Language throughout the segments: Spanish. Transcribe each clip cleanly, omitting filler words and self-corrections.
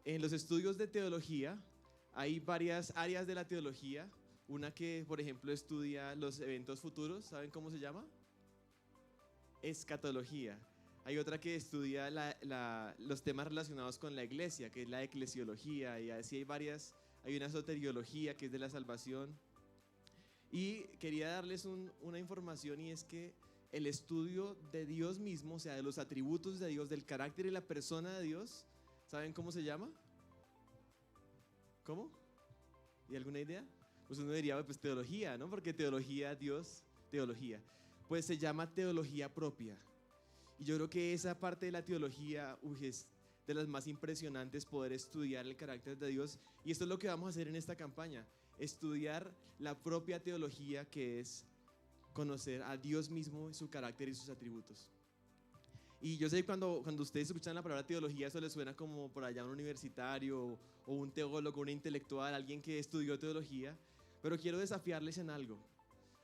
En los estudios de teología hay varias áreas de la teología. Una que, por ejemplo, estudia los eventos futuros. ¿Saben cómo se llama? Escatología. Hay otra que estudia los temas relacionados con la iglesia, que es la eclesiología. Y así hay varias. Hay una soteriología, que es de la salvación. Y quería darles una información, y es que el estudio de Dios mismo, o sea, de los atributos de Dios, del carácter y la persona de Dios, ¿saben cómo se llama? ¿Cómo? ¿Y alguna idea? Pues uno diría, pues teología, ¿no? Porque teología, Dios, teología. Pues se llama teología propia. Y yo creo que esa parte de la teología, es de las más impresionantes, poder estudiar el carácter de Dios. Y esto es lo que vamos a hacer en esta campaña, estudiar la propia teología, que es conocer a Dios mismo, su carácter y sus atributos. Y yo sé que cuando ustedes escuchan la palabra teología, eso les suena como por allá un universitario o un teólogo, un intelectual, alguien que estudió teología. Pero quiero desafiarles en algo.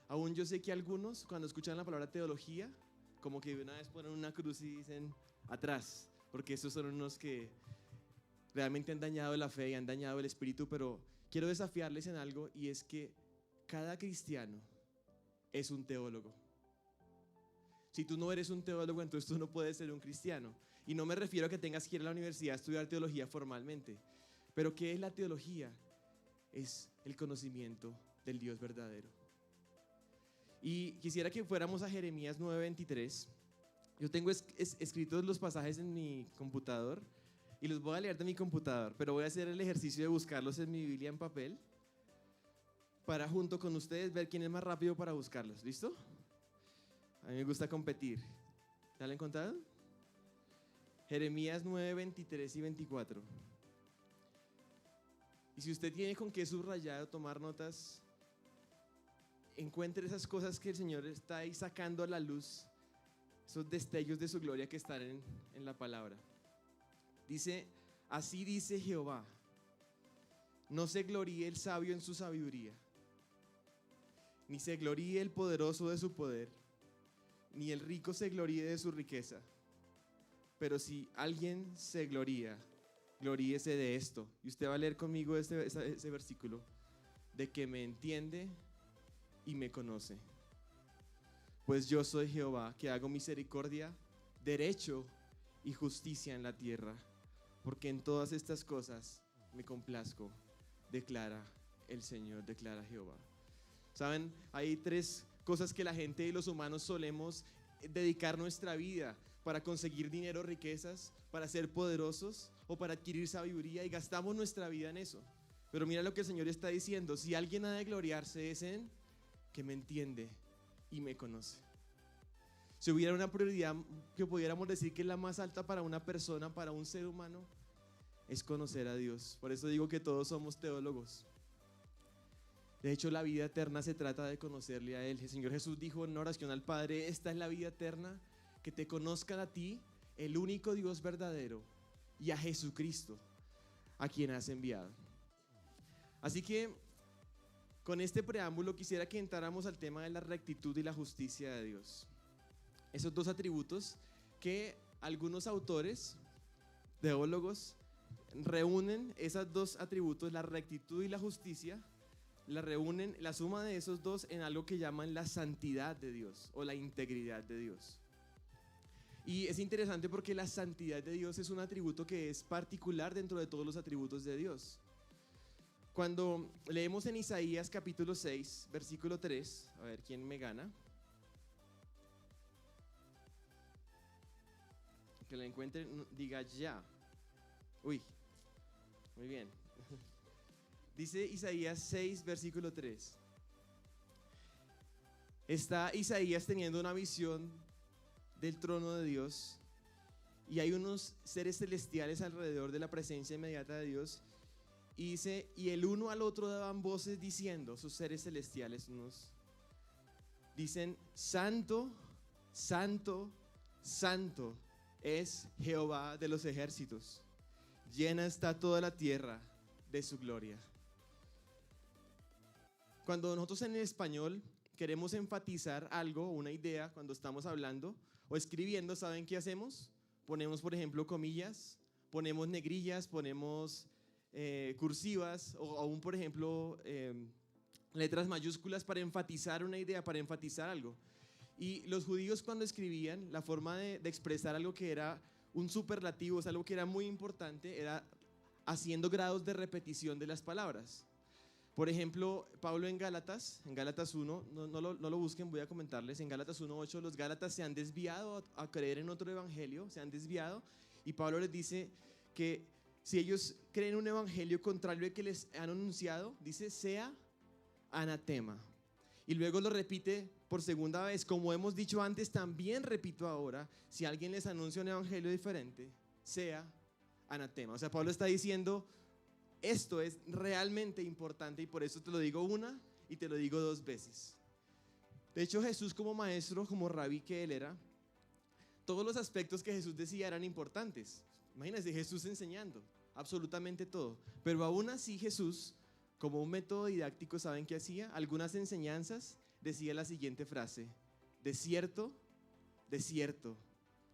Aún yo sé que algunos, cuando escuchan la palabra teología, como que de una vez ponen una cruz y dicen atrás, porque esos son unos que realmente han dañado la fe y han dañado el espíritu. Pero quiero desafiarles en algo, y es que cada cristiano es un teólogo. Si tú no eres un teólogo, entonces tú no puedes ser un cristiano. Y no me refiero a que tengas que ir a la universidad a estudiar teología formalmente. Pero ¿qué es la teología? Es el conocimiento del Dios verdadero. Y quisiera que fuéramos a Jeremías 9:23. Yo tengo escritos los pasajes en mi computador y los voy a leer de mi computador, pero voy a hacer el ejercicio de buscarlos en mi Biblia en papel para, junto con ustedes, ver quién es más rápido para buscarlos. ¿Listo? A mí me gusta competir. ¿Ya lo encontraron? Jeremías 9:23 y 24. Y si usted tiene con qué subrayar o tomar notas, encuentre esas cosas que el Señor está ahí sacando a la luz, esos destellos de su gloria que están en la palabra. Dice: así dice Jehová, no se gloríe el sabio en su sabiduría, ni se gloríe el poderoso de su poder, ni el rico se gloríe de su riqueza. Pero si alguien se gloría, gloríese de esto. Y usted va a leer conmigo ese versículo: de que me entiende y me conoce. Pues yo soy Jehová, que hago misericordia, derecho y justicia en la tierra, porque en todas estas cosas me complazco, declara el Señor, declara Jehová. ¿Saben? Hay tres cosas que la gente y los humanos solemos dedicar nuestra vida: para conseguir dinero, riquezas, para ser poderosos o para adquirir sabiduría, y gastamos nuestra vida en eso. Pero mira lo que el Señor está diciendo: si alguien ha de gloriarse, es en que me entiende y me conoce. Si hubiera una prioridad que pudiéramos decir que es la más alta para una persona, para un ser humano, es conocer a Dios. Por eso digo que todos somos teólogos. De hecho, la vida eterna se trata de conocerle a Él. El Señor Jesús dijo en oración al Padre: esta es la vida eterna, que te conozcan a ti, el único Dios verdadero, y a Jesucristo, a quien has enviado. Así que, con este preámbulo, quisiera que entráramos al tema de la rectitud y la justicia de Dios. Esos dos atributos que algunos autores, teólogos, reúnen, esos dos atributos, la rectitud y la justicia, la reúnen, la suma de esos dos, en algo que llaman la santidad de Dios o la integridad de Dios. Y es interesante porque la santidad de Dios es un atributo que es particular dentro de todos los atributos de Dios. Cuando leemos en Isaías capítulo 6, versículo 3, a ver quién me gana. Que la encuentren, diga ya. Uy, muy bien. Dice Isaías 6, versículo 3. Está Isaías teniendo una visión del trono de Dios, y hay unos seres celestiales alrededor de la presencia inmediata de Dios. Y dice: y el uno al otro daban voces diciendo, sus seres celestiales, dicen: santo, santo, santo es Jehová de los ejércitos, llena está toda la tierra de su gloria. Cuando nosotros en el español queremos enfatizar algo, una idea, cuando estamos hablando o escribiendo, ¿saben qué hacemos? Ponemos, por ejemplo, comillas, ponemos negrillas, ponemos cursivas o aún, por ejemplo, letras mayúsculas para enfatizar una idea, para enfatizar algo. Y los judíos cuando escribían, la forma de expresar algo que era un superlativo, o sea, algo que era muy importante, era haciendo grados de repetición de las palabras. Por ejemplo, Pablo en Gálatas 1, no lo busquen, voy a comentarles, en Gálatas 1:8, los gálatas se han desviado a creer en otro evangelio, se han desviado, y Pablo les dice que si ellos creen un evangelio contrario al que les han anunciado, dice, sea anatema. Y luego lo repite por segunda vez, como hemos dicho antes, también repito ahora, si alguien les anuncia un evangelio diferente, sea anatema. O sea, Pablo está diciendo, esto es realmente importante y por eso te lo digo una y te lo digo dos veces. De hecho, Jesús como maestro, como rabí que él era, todos los aspectos que Jesús decía eran importantes. Imagínense, Jesús enseñando absolutamente todo. Pero aún así Jesús, como un método didáctico, ¿saben qué hacía? Algunas enseñanzas decía la siguiente frase: de cierto,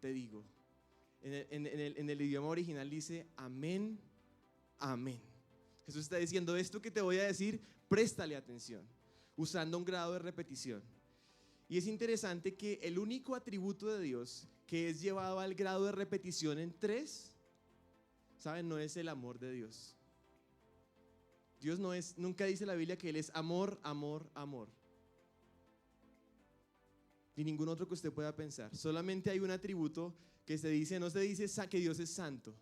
te digo. En el idioma original dice amén, amén. Jesús está diciendo, esto que te voy a decir, préstale atención, usando un grado de repetición. Y es interesante que el único atributo de Dios que es llevado al grado de repetición en 3, ¿saben? No es el amor de Dios. Dios no es, nunca dice la Biblia que Él es amor, amor, amor. Ni ningún otro que usted pueda pensar. Solamente hay un atributo que se dice, no se dice que Dios es santo,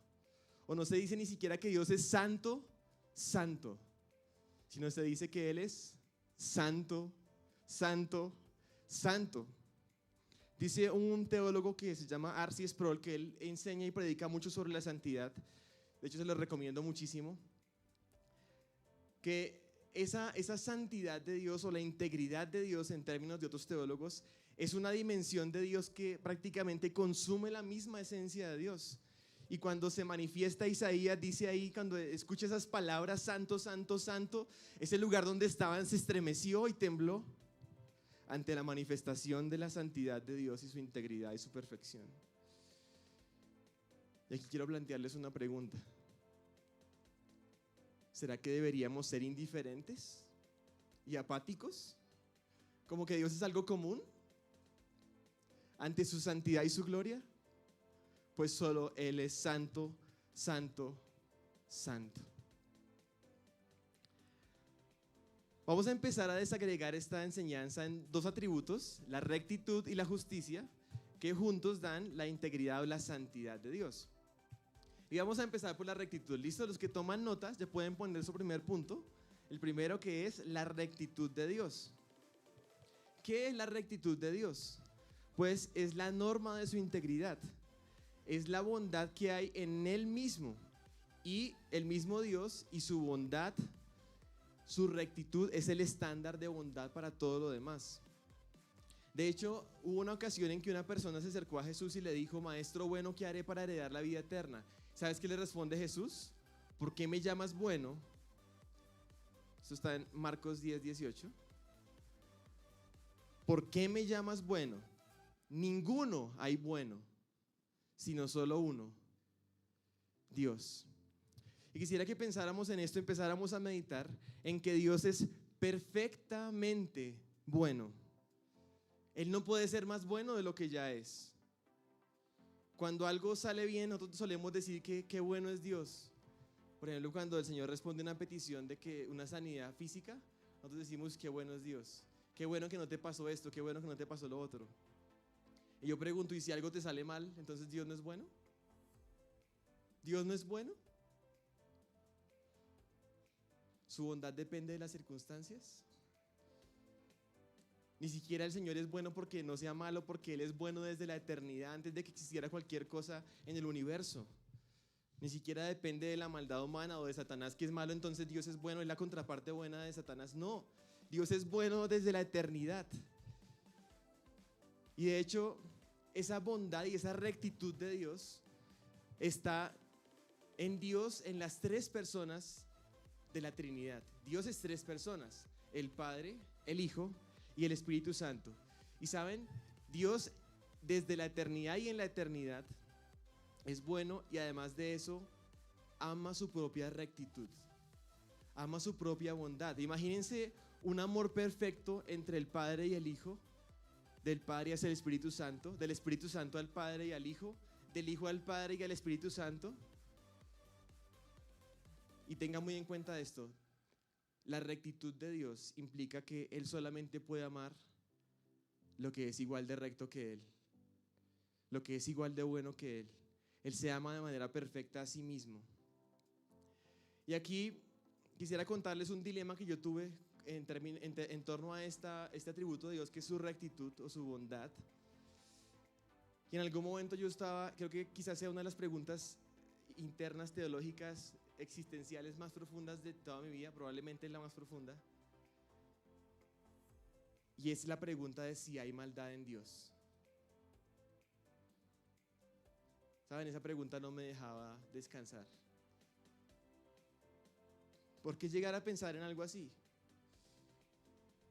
o no se dice ni siquiera que Dios es santo, santo, sino se dice que Él es santo, santo, santo. Dice un teólogo que se llama R.C. Sproul, que él enseña y predica mucho sobre la santidad, de hecho se lo recomiendo muchísimo, que esa santidad de Dios o la integridad de Dios en términos de otros teólogos es una dimensión de Dios que prácticamente consume la misma esencia de Dios. Y cuando se manifiesta Isaías, dice ahí, cuando escucha esas palabras, santo, santo, santo, ese lugar donde estaban se estremeció y tembló ante la manifestación de la santidad de Dios y su integridad y su perfección. Y aquí quiero plantearles una pregunta. ¿Será que deberíamos ser indiferentes y apáticos? ¿Como que Dios es algo común ante su santidad y su gloria? Pues solo Él es santo, santo, santo. Vamos a empezar a desagregar esta enseñanza en 2 atributos, la rectitud y la justicia, que juntos dan la integridad o la santidad de Dios. Y vamos a empezar por la rectitud. ¿Listo? Los que toman notas ya pueden poner su primer punto. El primero, que es la rectitud de Dios. ¿Qué es la rectitud de Dios? Pues es la norma de su integridad. Es la bondad que hay en Él mismo. Y el mismo Dios y su bondad, su rectitud es el estándar de bondad para todo lo demás. De hecho, hubo una ocasión en que una persona se acercó a Jesús y le dijo, Maestro bueno, ¿qué haré para heredar la vida eterna? ¿Sabes qué le responde Jesús? ¿Por qué me llamas bueno? Esto está en Marcos 10:18. ¿Por qué me llamas bueno? Ninguno hay bueno, sino solo uno, Dios. Y quisiera que pensáramos en esto, empezáramos a meditar en que Dios es perfectamente bueno. Él no puede ser más bueno de lo que ya es. Cuando algo sale bien, nosotros solemos decir que qué bueno es Dios. Por ejemplo, cuando el Señor responde una petición de que una sanidad física, nosotros decimos qué bueno es Dios. Qué bueno que no te pasó esto, qué bueno que no te pasó lo otro. Y yo pregunto, ¿y si algo te sale mal, entonces Dios no es bueno? ¿Dios no es bueno? ¿Su bondad depende de las circunstancias? Ni siquiera el Señor es bueno porque no sea malo, porque Él es bueno desde la eternidad, antes de que existiera cualquier cosa en el universo. Ni siquiera depende de la maldad humana o de Satanás, que es malo, entonces Dios es bueno, es la contraparte buena de Satanás. No, Dios es bueno desde la eternidad. Y de hecho, esa bondad y esa rectitud de Dios está en Dios, en las 3 personas de la Trinidad. Dios es 3 personas, el Padre, el Hijo y el Espíritu Santo. Y saben, Dios desde la eternidad y en la eternidad es bueno y además de eso ama su propia rectitud, ama su propia bondad. Imagínense un amor perfecto entre el Padre y el Hijo, del Padre hacia el Espíritu Santo, del Espíritu Santo al Padre y al Hijo, del Hijo al Padre y al Espíritu Santo. Y tenga muy en cuenta esto, la rectitud de Dios implica que Él solamente puede amar lo que es igual de recto que Él, lo que es igual de bueno que Él. Él se ama de manera perfecta a sí mismo. Y aquí quisiera contarles un dilema que yo tuve en torno a este atributo de Dios que es su rectitud o su bondad. Y en algún momento yo estaba, creo que quizás sea una de las preguntas internas, teológicas, existenciales más profundas de toda mi vida, probablemente es la más profunda. Y es la pregunta de si hay maldad en Dios. ¿Saben? Esa pregunta no me dejaba descansar. ¿Por qué llegar a pensar en algo así?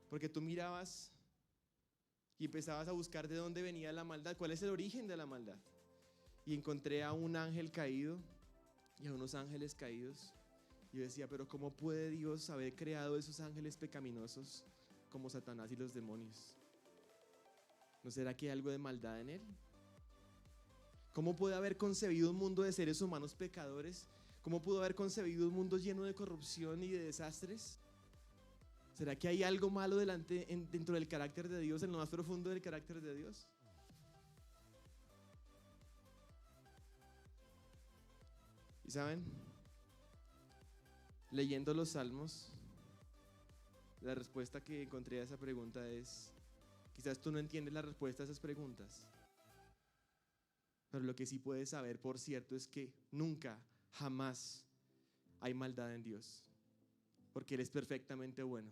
Porque tú mirabas y empezabas a buscar de dónde venía la maldad, cuál es el origen de la maldad. Y encontré a un ángel caído y a unos ángeles caídos. Y yo decía, pero ¿cómo puede Dios haber creado esos ángeles pecaminosos como Satanás y los demonios? ¿No será que hay algo de maldad en él? ¿Cómo puede haber concebido un mundo de seres humanos pecadores? ¿Cómo pudo haber concebido un mundo lleno de corrupción y de desastres? ¿Será que hay algo malo dentro del carácter de Dios, en lo más profundo del carácter de Dios? ¿Y saben? Leyendo los Salmos, la respuesta que encontré a esa pregunta es, quizás tú no entiendes la respuesta a esas preguntas, pero lo que sí puedes saber, por cierto, es que nunca, jamás hay maldad en Dios, porque Él es perfectamente bueno.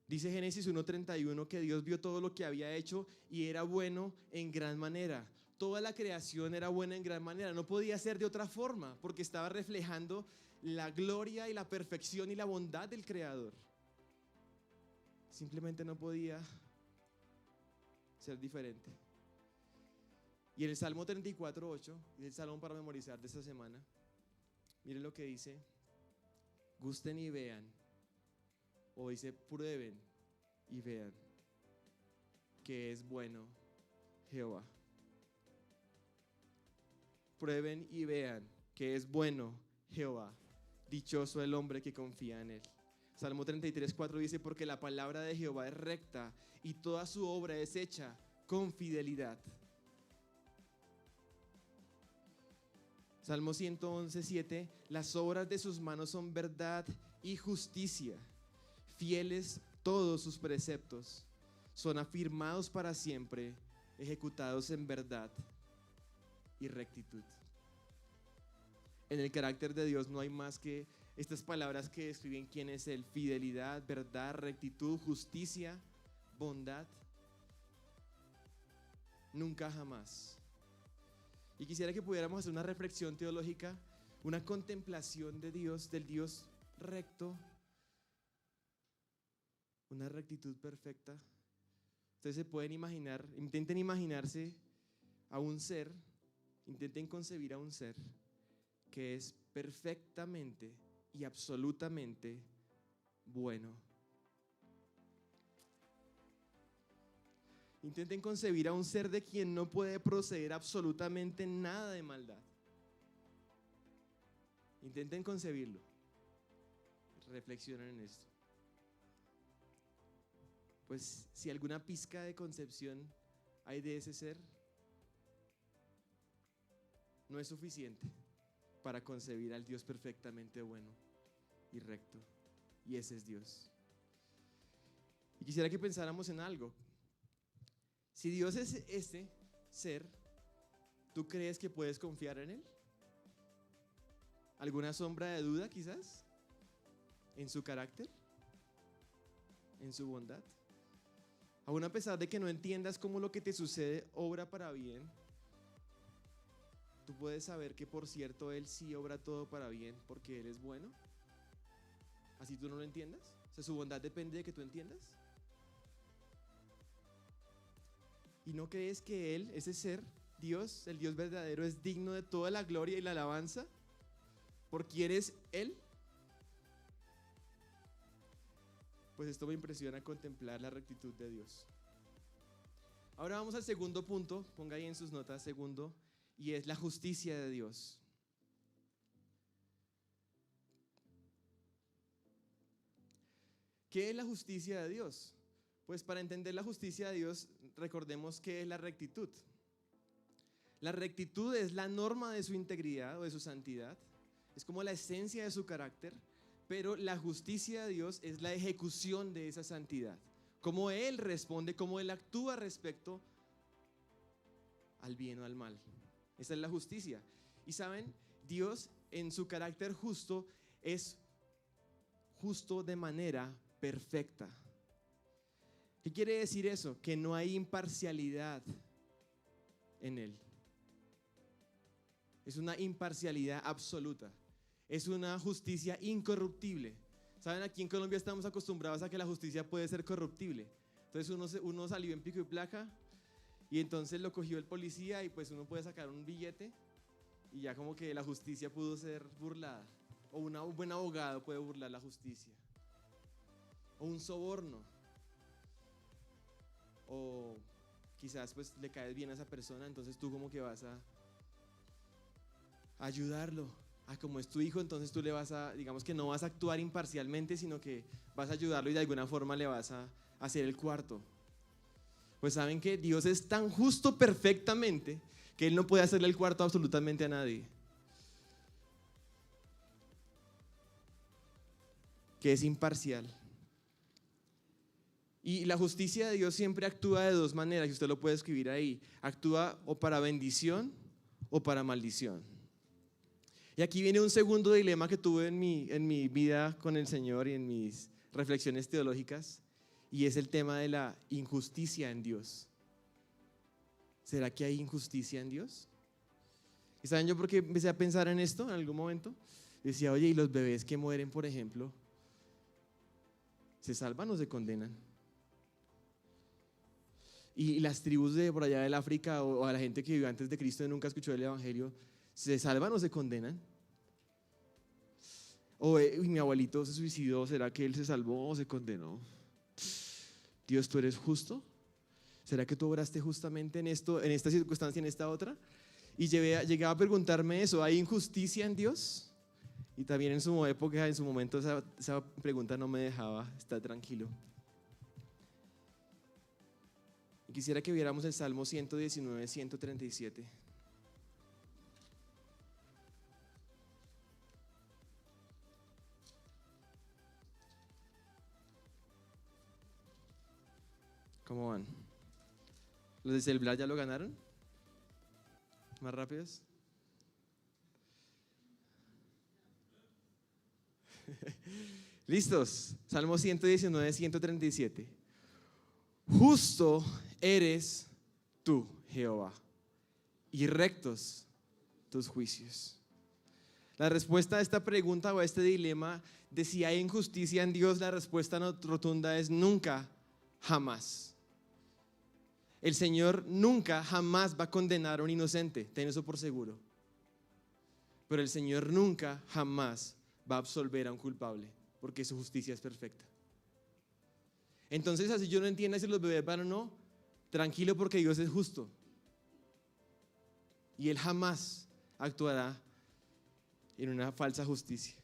Dice Génesis 1:31 que Dios vio todo lo que había hecho y era bueno en gran manera. Toda la creación era buena en gran manera. No podía ser de otra forma porque estaba reflejando la gloria y la perfección y la bondad del Creador. Simplemente no podía ser diferente. Y en el Salmo 34:8, es el salmo para memorizar de esta semana, miren lo que dice: gusten y vean, o dice prueben y vean que es bueno Jehová. Prueben y vean que es bueno Jehová. Dichoso el hombre que confía en él. Salmo 33:4 dice: porque la palabra de Jehová es recta y toda su obra es hecha con fidelidad. Salmo 111:7: las obras de sus manos son verdad y justicia. Fieles todos sus preceptos, son afirmados para siempre, ejecutados en verdad y rectitud. En el carácter de Dios no hay más que estas palabras que describen quién es Él: fidelidad, verdad, rectitud, justicia, bondad. Nunca jamás. Y quisiera que pudiéramos hacer una reflexión teológica, una contemplación de Dios, del Dios recto, una rectitud perfecta. Ustedes se pueden imaginar, intenten imaginarse a un ser, intenten concebir a un ser que es perfectamente y absolutamente bueno. Intenten concebir a un ser de quien no puede proceder absolutamente nada de maldad. Intenten concebirlo. Reflexionen en esto. Pues si alguna pizca de concepción hay de ese ser, no es suficiente para concebir al Dios perfectamente bueno y recto. Y ese es Dios. Y quisiera que pensáramos en algo. Si Dios es este ser, ¿tú crees que puedes confiar en Él? ¿Alguna sombra de duda quizás? ¿En su carácter? ¿En su bondad? Aún a pesar de que no entiendas cómo lo que te sucede obra para bien, tú puedes saber que, por cierto, Él sí obra todo para bien porque Él es bueno. ¿Así tú no lo entiendas? O sea, su bondad depende de que tú entiendas. ¿Y no crees que Él, ese ser, Dios, el Dios verdadero, es digno de toda la gloria y la alabanza por quién es Él, pues esto me impresiona contemplar la rectitud de Dios. Ahora vamos al segundo punto, ponga ahí en sus notas, segundo, y es la justicia de Dios. ¿Qué es la justicia de Dios? Pues para entender la justicia de Dios, recordemos qué es la rectitud. La rectitud es la norma de su integridad o de su santidad, es como la esencia de su carácter, pero la justicia de Dios es la ejecución de esa santidad. Cómo Él responde, cómo Él actúa respecto al bien o al mal. Esa es la justicia. Y saben, Dios en su carácter justo es justo de manera perfecta. ¿Qué quiere decir eso? Que no hay imparcialidad en Él. Es una imparcialidad absoluta. Es una justicia incorruptible. Saben, aquí en Colombia estamos acostumbrados a que la justicia puede ser corruptible. Entonces uno salió en pico y placa y entonces lo cogió el policía y pues uno puede sacar un billete y ya como que la justicia pudo ser burlada. O un buen abogado puede burlar la justicia. O un soborno. O quizás pues le caes bien a esa persona, entonces tú como que vas a ayudarlo. Como es tu hijo, entonces tú le vas a, digamos que no vas a actuar imparcialmente, sino que vas a ayudarlo y de alguna forma le vas a hacer el cuarto. Pues saben que Dios es tan justo perfectamente que Él no puede hacerle el cuarto absolutamente a nadie. Que es imparcial. Y la justicia de Dios siempre actúa de dos maneras, y usted lo puede escribir ahí. Actúa o para bendición o para maldición. Y aquí viene un segundo dilema que tuve en mi vida con el Señor y en mis reflexiones teológicas, y es el tema de la injusticia en Dios. ¿Será que hay injusticia en Dios? ¿Y saben yo por qué empecé a pensar en esto en algún momento? Decía, oye, ¿y los bebés que mueren, por ejemplo, se salvan o se condenan? Y las tribus de por allá del África o a la gente que vivió antes de Cristo y nunca escuchó el Evangelio, ¿se salvan o se condenan? O mi abuelito se suicidó, ¿será que él se salvó o se condenó? Dios, ¿tú eres justo? ¿Será que tú obraste justamente en esto, en esta circunstancia, en esta otra? Y llegaba a preguntarme eso, ¿hay injusticia en Dios? Y también en su época, en su momento, esa pregunta no me dejaba estar tranquilo. Y quisiera que viéramos el Salmo 119, 137. ¿Cómo van? ¿Los de celular ya lo ganaron? ¿Más rápidos? ¿Listos? Salmo 119, 137. Justo eres tú, Jehová, y rectos tus juicios. La respuesta a esta pregunta o a este dilema de si hay injusticia en Dios, la respuesta rotunda es nunca, jamás. El Señor nunca, jamás va a condenar a un inocente, ten eso por seguro. Pero el Señor nunca, jamás va a absolver a un culpable, porque su justicia es perfecta. Entonces, así yo no entiendo si los bebés van o no, tranquilo, porque Dios es justo. Y Él jamás actuará en una falsa justicia.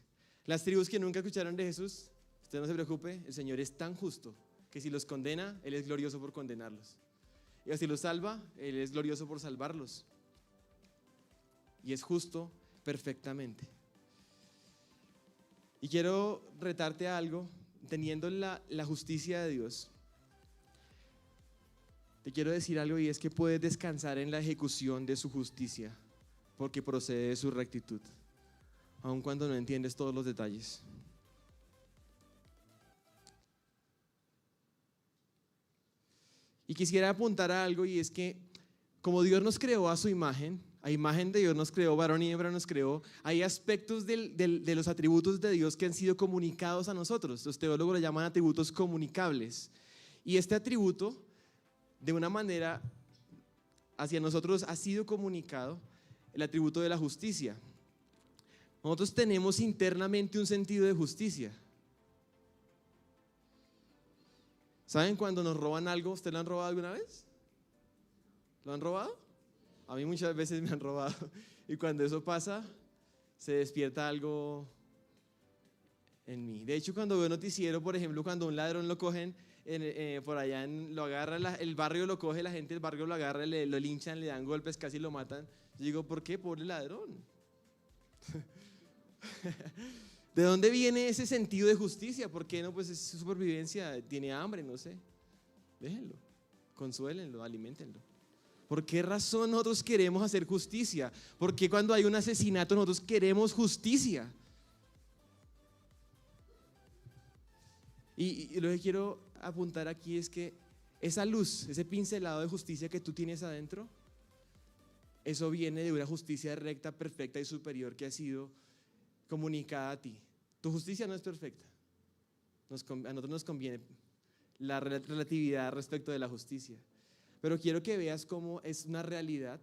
Las tribus que nunca escucharon de Jesús, usted no se preocupe, el Señor es tan justo que si los condena, Él es glorioso por condenarlos. Y si los salva, Él es glorioso por salvarlos. Y es justo perfectamente. Y quiero retarte a algo, teniendo la justicia de Dios. Te quiero decir algo, y es que puedes descansar en la ejecución de su justicia, porque procede de su rectitud, aun cuando no entiendes todos los detalles. Y quisiera apuntar a algo, y es que como Dios nos creó a su imagen, a imagen de Dios nos creó, varón y hembra nos creó, hay aspectos de los atributos de Dios que han sido comunicados a nosotros. Los teólogos le llaman atributos comunicables. Y este atributo, de una manera hacia nosotros ha sido comunicado el atributo de la justicia. Nosotros tenemos internamente un sentido de justicia. ¿Saben cuando nos roban algo? ¿Usted lo han robado alguna vez? ¿Lo han robado? A mí muchas veces me han robado. Y cuando eso pasa, se despierta algo en mí. De hecho, cuando veo noticiero, por ejemplo, cuando un ladrón lo cogen por allá, lo agarra, el barrio lo coge, la gente del barrio lo agarra, lo linchan, le dan golpes, casi lo matan. Yo digo, ¿por qué? Pobre ladrón. ¿De dónde viene ese sentido de justicia? ¿Por qué no? Pues es su supervivencia, tiene hambre, no sé. Déjenlo, consuélenlo, aliméntenlo. ¿Por qué razón nosotros queremos hacer justicia? ¿Por qué cuando hay un asesinato nosotros queremos justicia? Y lo que quiero apuntar aquí es que esa luz, ese pincelado de justicia que tú tienes adentro, eso viene de una justicia recta, perfecta y superior que ha sido comunicada a ti. Tu justicia no es perfecta. A nosotros nos conviene la relatividad respecto de la justicia. Pero quiero que veas cómo es una realidad,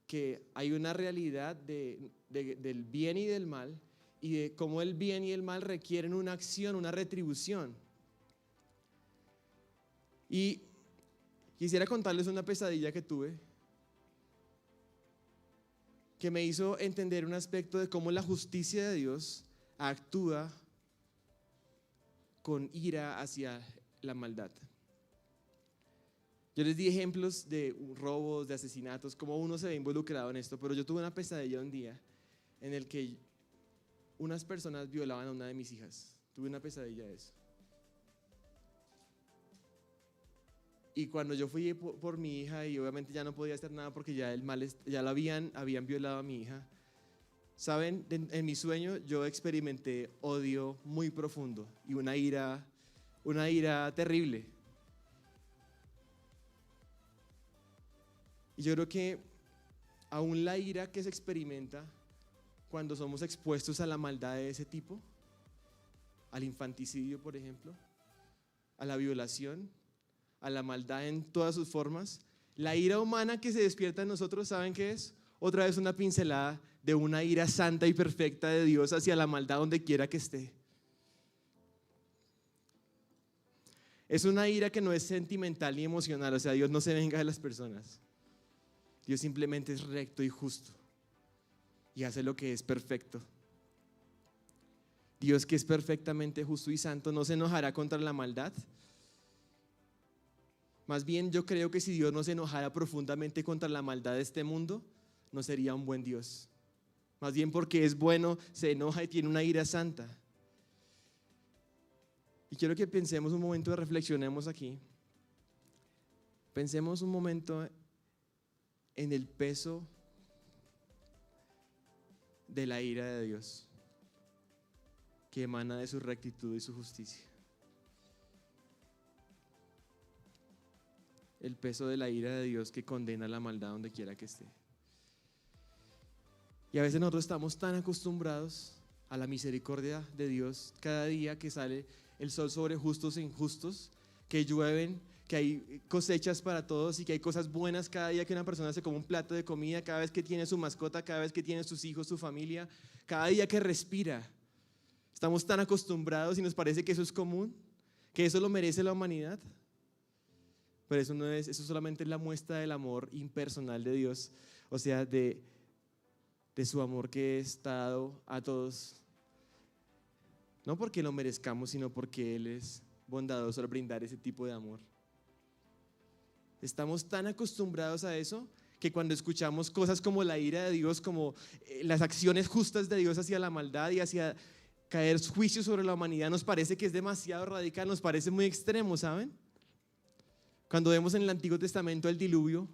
que hay una realidad del bien y del mal, y de cómo el bien y el mal requieren una acción, una retribución. Y quisiera contarles una pesadilla que tuve, que me hizo entender un aspecto de cómo la justicia de Dios actúa con ira hacia la maldad. Yo les di ejemplos de robos, de asesinatos, cómo uno se ve involucrado en esto, pero yo tuve una pesadilla un día en el que unas personas violaban a una de mis hijas. Tuve una pesadilla de eso. Y cuando yo fui por mi hija, y obviamente ya no podía hacer nada porque ya la habían violado a mi hija, ¿saben? En mi sueño yo experimenté odio muy profundo y una ira terrible. Y yo creo que aún la ira que se experimenta cuando somos expuestos a la maldad de ese tipo, al infanticidio, por ejemplo, a la violación, a la maldad en todas sus formas, la ira humana que se despierta en nosotros, ¿saben qué es? Otra vez una pincelada de una ira santa y perfecta de Dios hacia la maldad donde quiera que esté. Es una ira que no es sentimental ni emocional, o sea, Dios no se venga de las personas. Dios simplemente es recto y justo y hace lo que es perfecto. Dios, que es perfectamente justo y santo, no se enojará contra la maldad. Más bien, yo creo que si Dios no se enojara profundamente contra la maldad de este mundo, no sería un buen Dios. Más bien, porque es bueno, se enoja y tiene una ira santa. Y quiero que pensemos un momento, reflexionemos aquí. Pensemos un momento en el peso de la ira de Dios que emana de su rectitud y su justicia. El peso de la ira de Dios que condena la maldad donde quiera que esté. Y a veces nosotros estamos tan acostumbrados a la misericordia de Dios cada día que sale el sol sobre justos e injustos, que llueven, que hay cosechas para todos y que hay cosas buenas cada día que una persona se come un plato de comida, cada vez que tiene su mascota, cada vez que tiene sus hijos, su familia, cada día que respira. Estamos tan acostumbrados y nos parece que eso es común, que eso lo merece la humanidad. Pero eso no es, eso solamente es la muestra del amor impersonal de Dios, o sea, de su amor que está dado a todos, no porque lo merezcamos, sino porque Él es bondadoso al brindar ese tipo de amor. Estamos tan acostumbrados a eso que cuando escuchamos cosas como la ira de Dios, como las acciones justas de Dios hacia la maldad y hacia caer juicio sobre la humanidad, nos parece que es demasiado radical, nos parece muy extremo, ¿saben? Cuando vemos en el Antiguo Testamento el diluvio,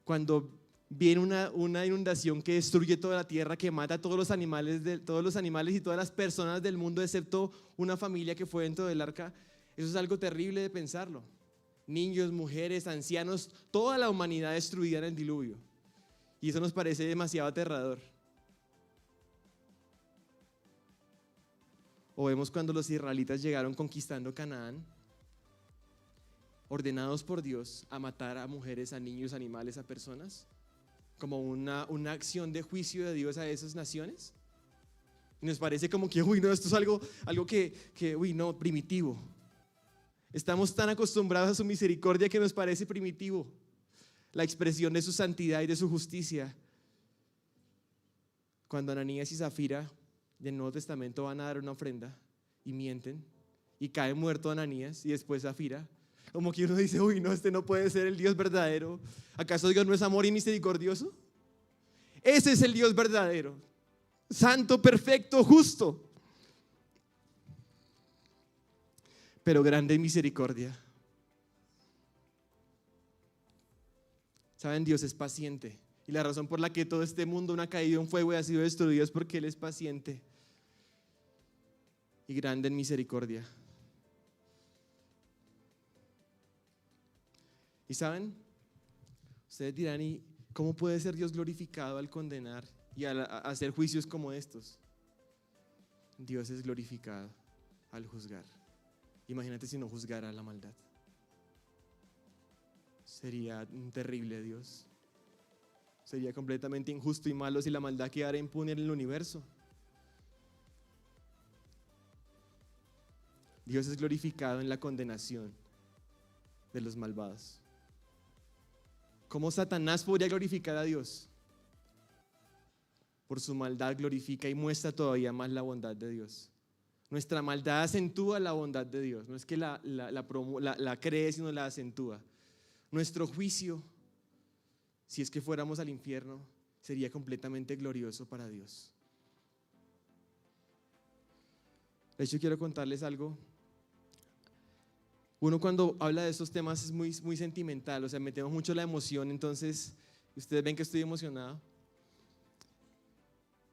cuando viene una inundación que destruye toda la tierra, que mata a todos los animales y todas las personas del mundo, excepto una familia que fue dentro del arca, eso es algo terrible de pensarlo. Niños, mujeres, ancianos, toda la humanidad destruida en el diluvio. Y eso nos parece demasiado aterrador. O vemos cuando los israelitas llegaron conquistando Canaán, ordenados por Dios a matar a mujeres, a niños, animales, a personas, como una acción de juicio de Dios a esas naciones. Y nos parece como que, uy, no, esto es algo que, uy, no, primitivo. Estamos tan acostumbrados a su misericordia que nos parece primitivo la expresión de su santidad y de su justicia. Cuando Ananías y Zafira del Nuevo Testamento van a dar una ofrenda y mienten y cae muerto Ananías y después Zafira, como que uno dice, uy, no, este no puede ser el Dios verdadero. ¿Acaso Dios no es amor y misericordioso? Ese es el Dios verdadero, santo, perfecto, justo, pero grande en misericordia. Saben, Dios es paciente, y la razón por la que todo este mundo no ha caído en fuego y ha sido destruido es porque Él es paciente y grande en misericordia. Y saben, ustedes dirán, ¿y cómo puede ser Dios glorificado al condenar y al hacer juicios como estos? Dios es glorificado al juzgar. Imagínate si no juzgara la maldad. Sería un terrible Dios. Sería completamente injusto y malo si la maldad quedara impune en el universo. Dios es glorificado en la condenación de los malvados. ¿Cómo Satanás podría glorificar a Dios? Por su maldad glorifica y muestra todavía más la bondad de Dios. Nuestra maldad acentúa la bondad de Dios. No es que la cree, sino la acentúa. Nuestro juicio, si es que fuéramos al infierno, sería completamente glorioso para Dios. De hecho, quiero contarles algo. Uno cuando habla de estos temas es muy sentimental, o sea, metemos mucho la emoción, entonces ustedes ven que estoy emocionado.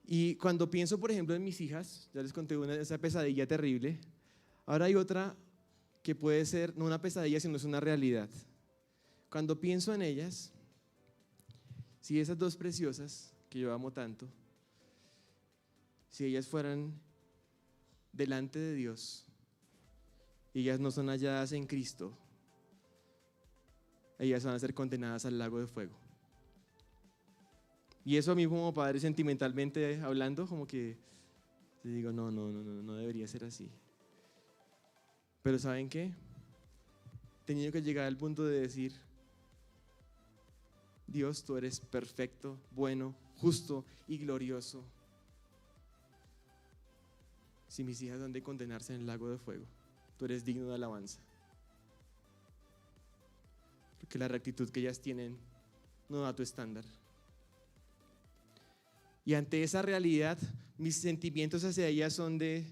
Y cuando pienso, por ejemplo, en mis hijas, ya les conté esa pesadilla terrible, ahora hay otra que puede ser no una pesadilla, sino es una realidad. Cuando pienso en ellas, si esas dos preciosas que yo amo tanto, si ellas fueran delante de Dios y ellas no son halladas en Cristo, ellas van a ser condenadas al lago de fuego. Y eso a mí como padre, sentimentalmente hablando, como que le digo, no debería ser así. Pero ¿saben qué? He tenido que llegar al punto de decir, Dios, tú eres perfecto, bueno, justo y glorioso. Si mis hijas han de condenarse en el lago de fuego, tú eres digno de alabanza. Porque la rectitud que ellas tienen no da tu estándar. Y ante esa realidad, mis sentimientos hacia ellas son de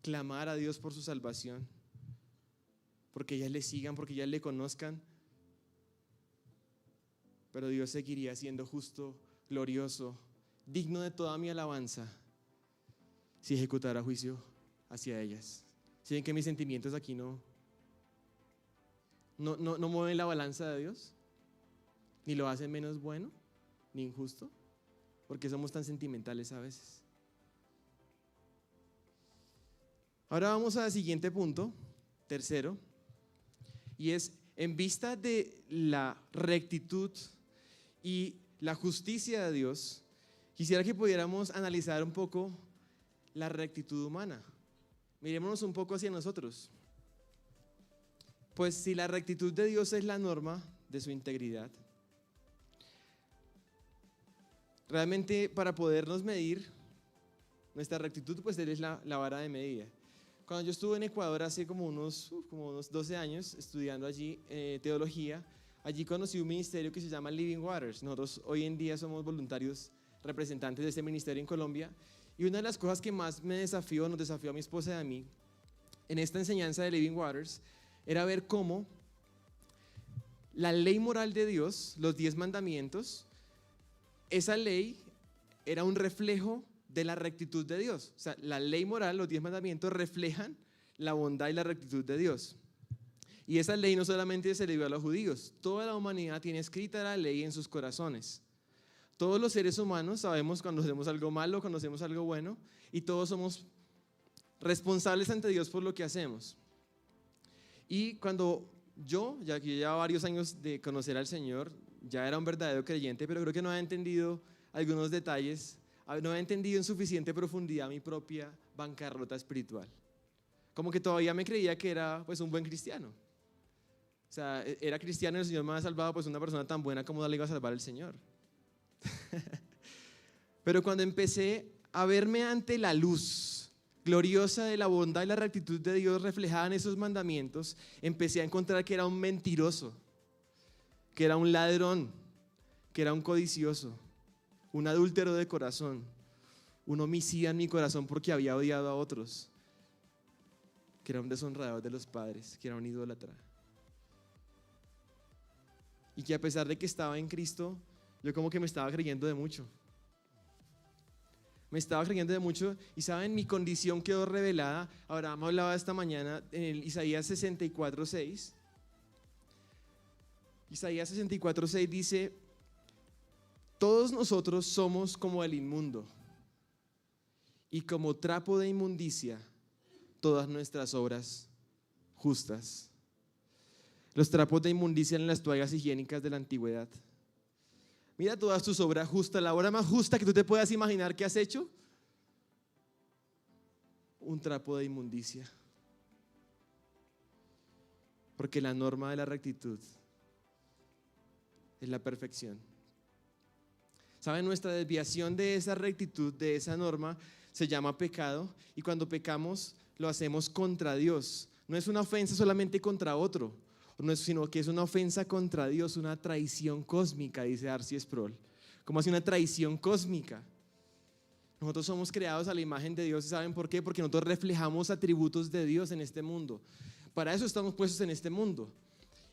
clamar a Dios por su salvación, porque ellas le sigan, porque ellas le conozcan. Pero Dios seguiría siendo justo, glorioso, digno de toda mi alabanza si ejecutara juicio hacia ellas. ¿Sí ven que mis sentimientos aquí no mueven la balanza de Dios? Ni lo hacen menos bueno, ni injusto, porque somos tan sentimentales a veces. Ahora vamos al siguiente punto, tercero, y es en vista de la rectitud y la justicia de Dios, quisiera que pudiéramos analizar un poco la rectitud humana. Mirémonos un poco hacia nosotros. Pues si la rectitud de Dios es la norma de su integridad, realmente para podernos medir nuestra rectitud, pues Él es la vara de medida. Cuando yo estuve en Ecuador hace como unos 12 años estudiando allí teología, allí conocí un ministerio que se llama Living Waters. Nosotros hoy en día somos voluntarios representantes de este ministerio en Colombia, y una de las cosas que más nos desafió a mi esposa y a mí en esta enseñanza de Living Waters era ver cómo la ley moral de Dios, los 10 mandamientos, esa ley era un reflejo de la rectitud de Dios. O sea, la ley moral, los 10 mandamientos reflejan la bondad y la rectitud de Dios. Y esa ley no solamente se le dio a los judíos, toda la humanidad tiene escrita la ley en sus corazones. Todos los seres humanos sabemos cuando hacemos algo malo, cuando hacemos algo bueno, y todos somos responsables ante Dios por lo que hacemos. Y cuando yo, ya que llevaba varios años de conocer al Señor, ya era un verdadero creyente, pero creo que no había entendido algunos detalles, no había entendido en suficiente profundidad mi propia bancarrota espiritual. Como que todavía me creía que era pues un buen cristiano. O sea, era cristiano y el Señor me había salvado, pues una persona tan buena como no le iba a salvar el Señor. Pero cuando empecé a verme ante la luz gloriosa de la bondad y la rectitud de Dios reflejada en esos mandamientos, empecé a encontrar que era un mentiroso, que era un ladrón, que era un codicioso, un adúltero de corazón, un homicida en mi corazón porque había odiado a otros, que era un deshonrador de los padres, que era un idólatra. Y que a pesar de que estaba en Cristo, yo como que me estaba creyendo de mucho. Me estaba creyendo de mucho y saben, mi condición quedó revelada. Abraham hablaba esta mañana en el Isaías 64:6. Isaías 64:6 dice: todos nosotros somos como el inmundo, y como trapo de inmundicia todas nuestras obras justas. Los trapos de inmundicia en las toallas higiénicas de la antigüedad. Mira todas tus obras justas, la obra más justa que tú te puedas imaginar que has hecho, un trapo de inmundicia. Porque la norma de la rectitud es la perfección. ¿Saben? Nuestra desviación de esa rectitud, de esa norma, se llama pecado, y cuando pecamos lo hacemos contra Dios. No es una ofensa solamente contra otro, sino que es una ofensa contra Dios, una traición cósmica, dice R.C. Sproul. ¿Cómo hace una traición cósmica? Nosotros somos creados a la imagen de Dios, ¿y saben por qué? Porque nosotros reflejamos atributos de Dios en este mundo. Para eso estamos puestos en este mundo.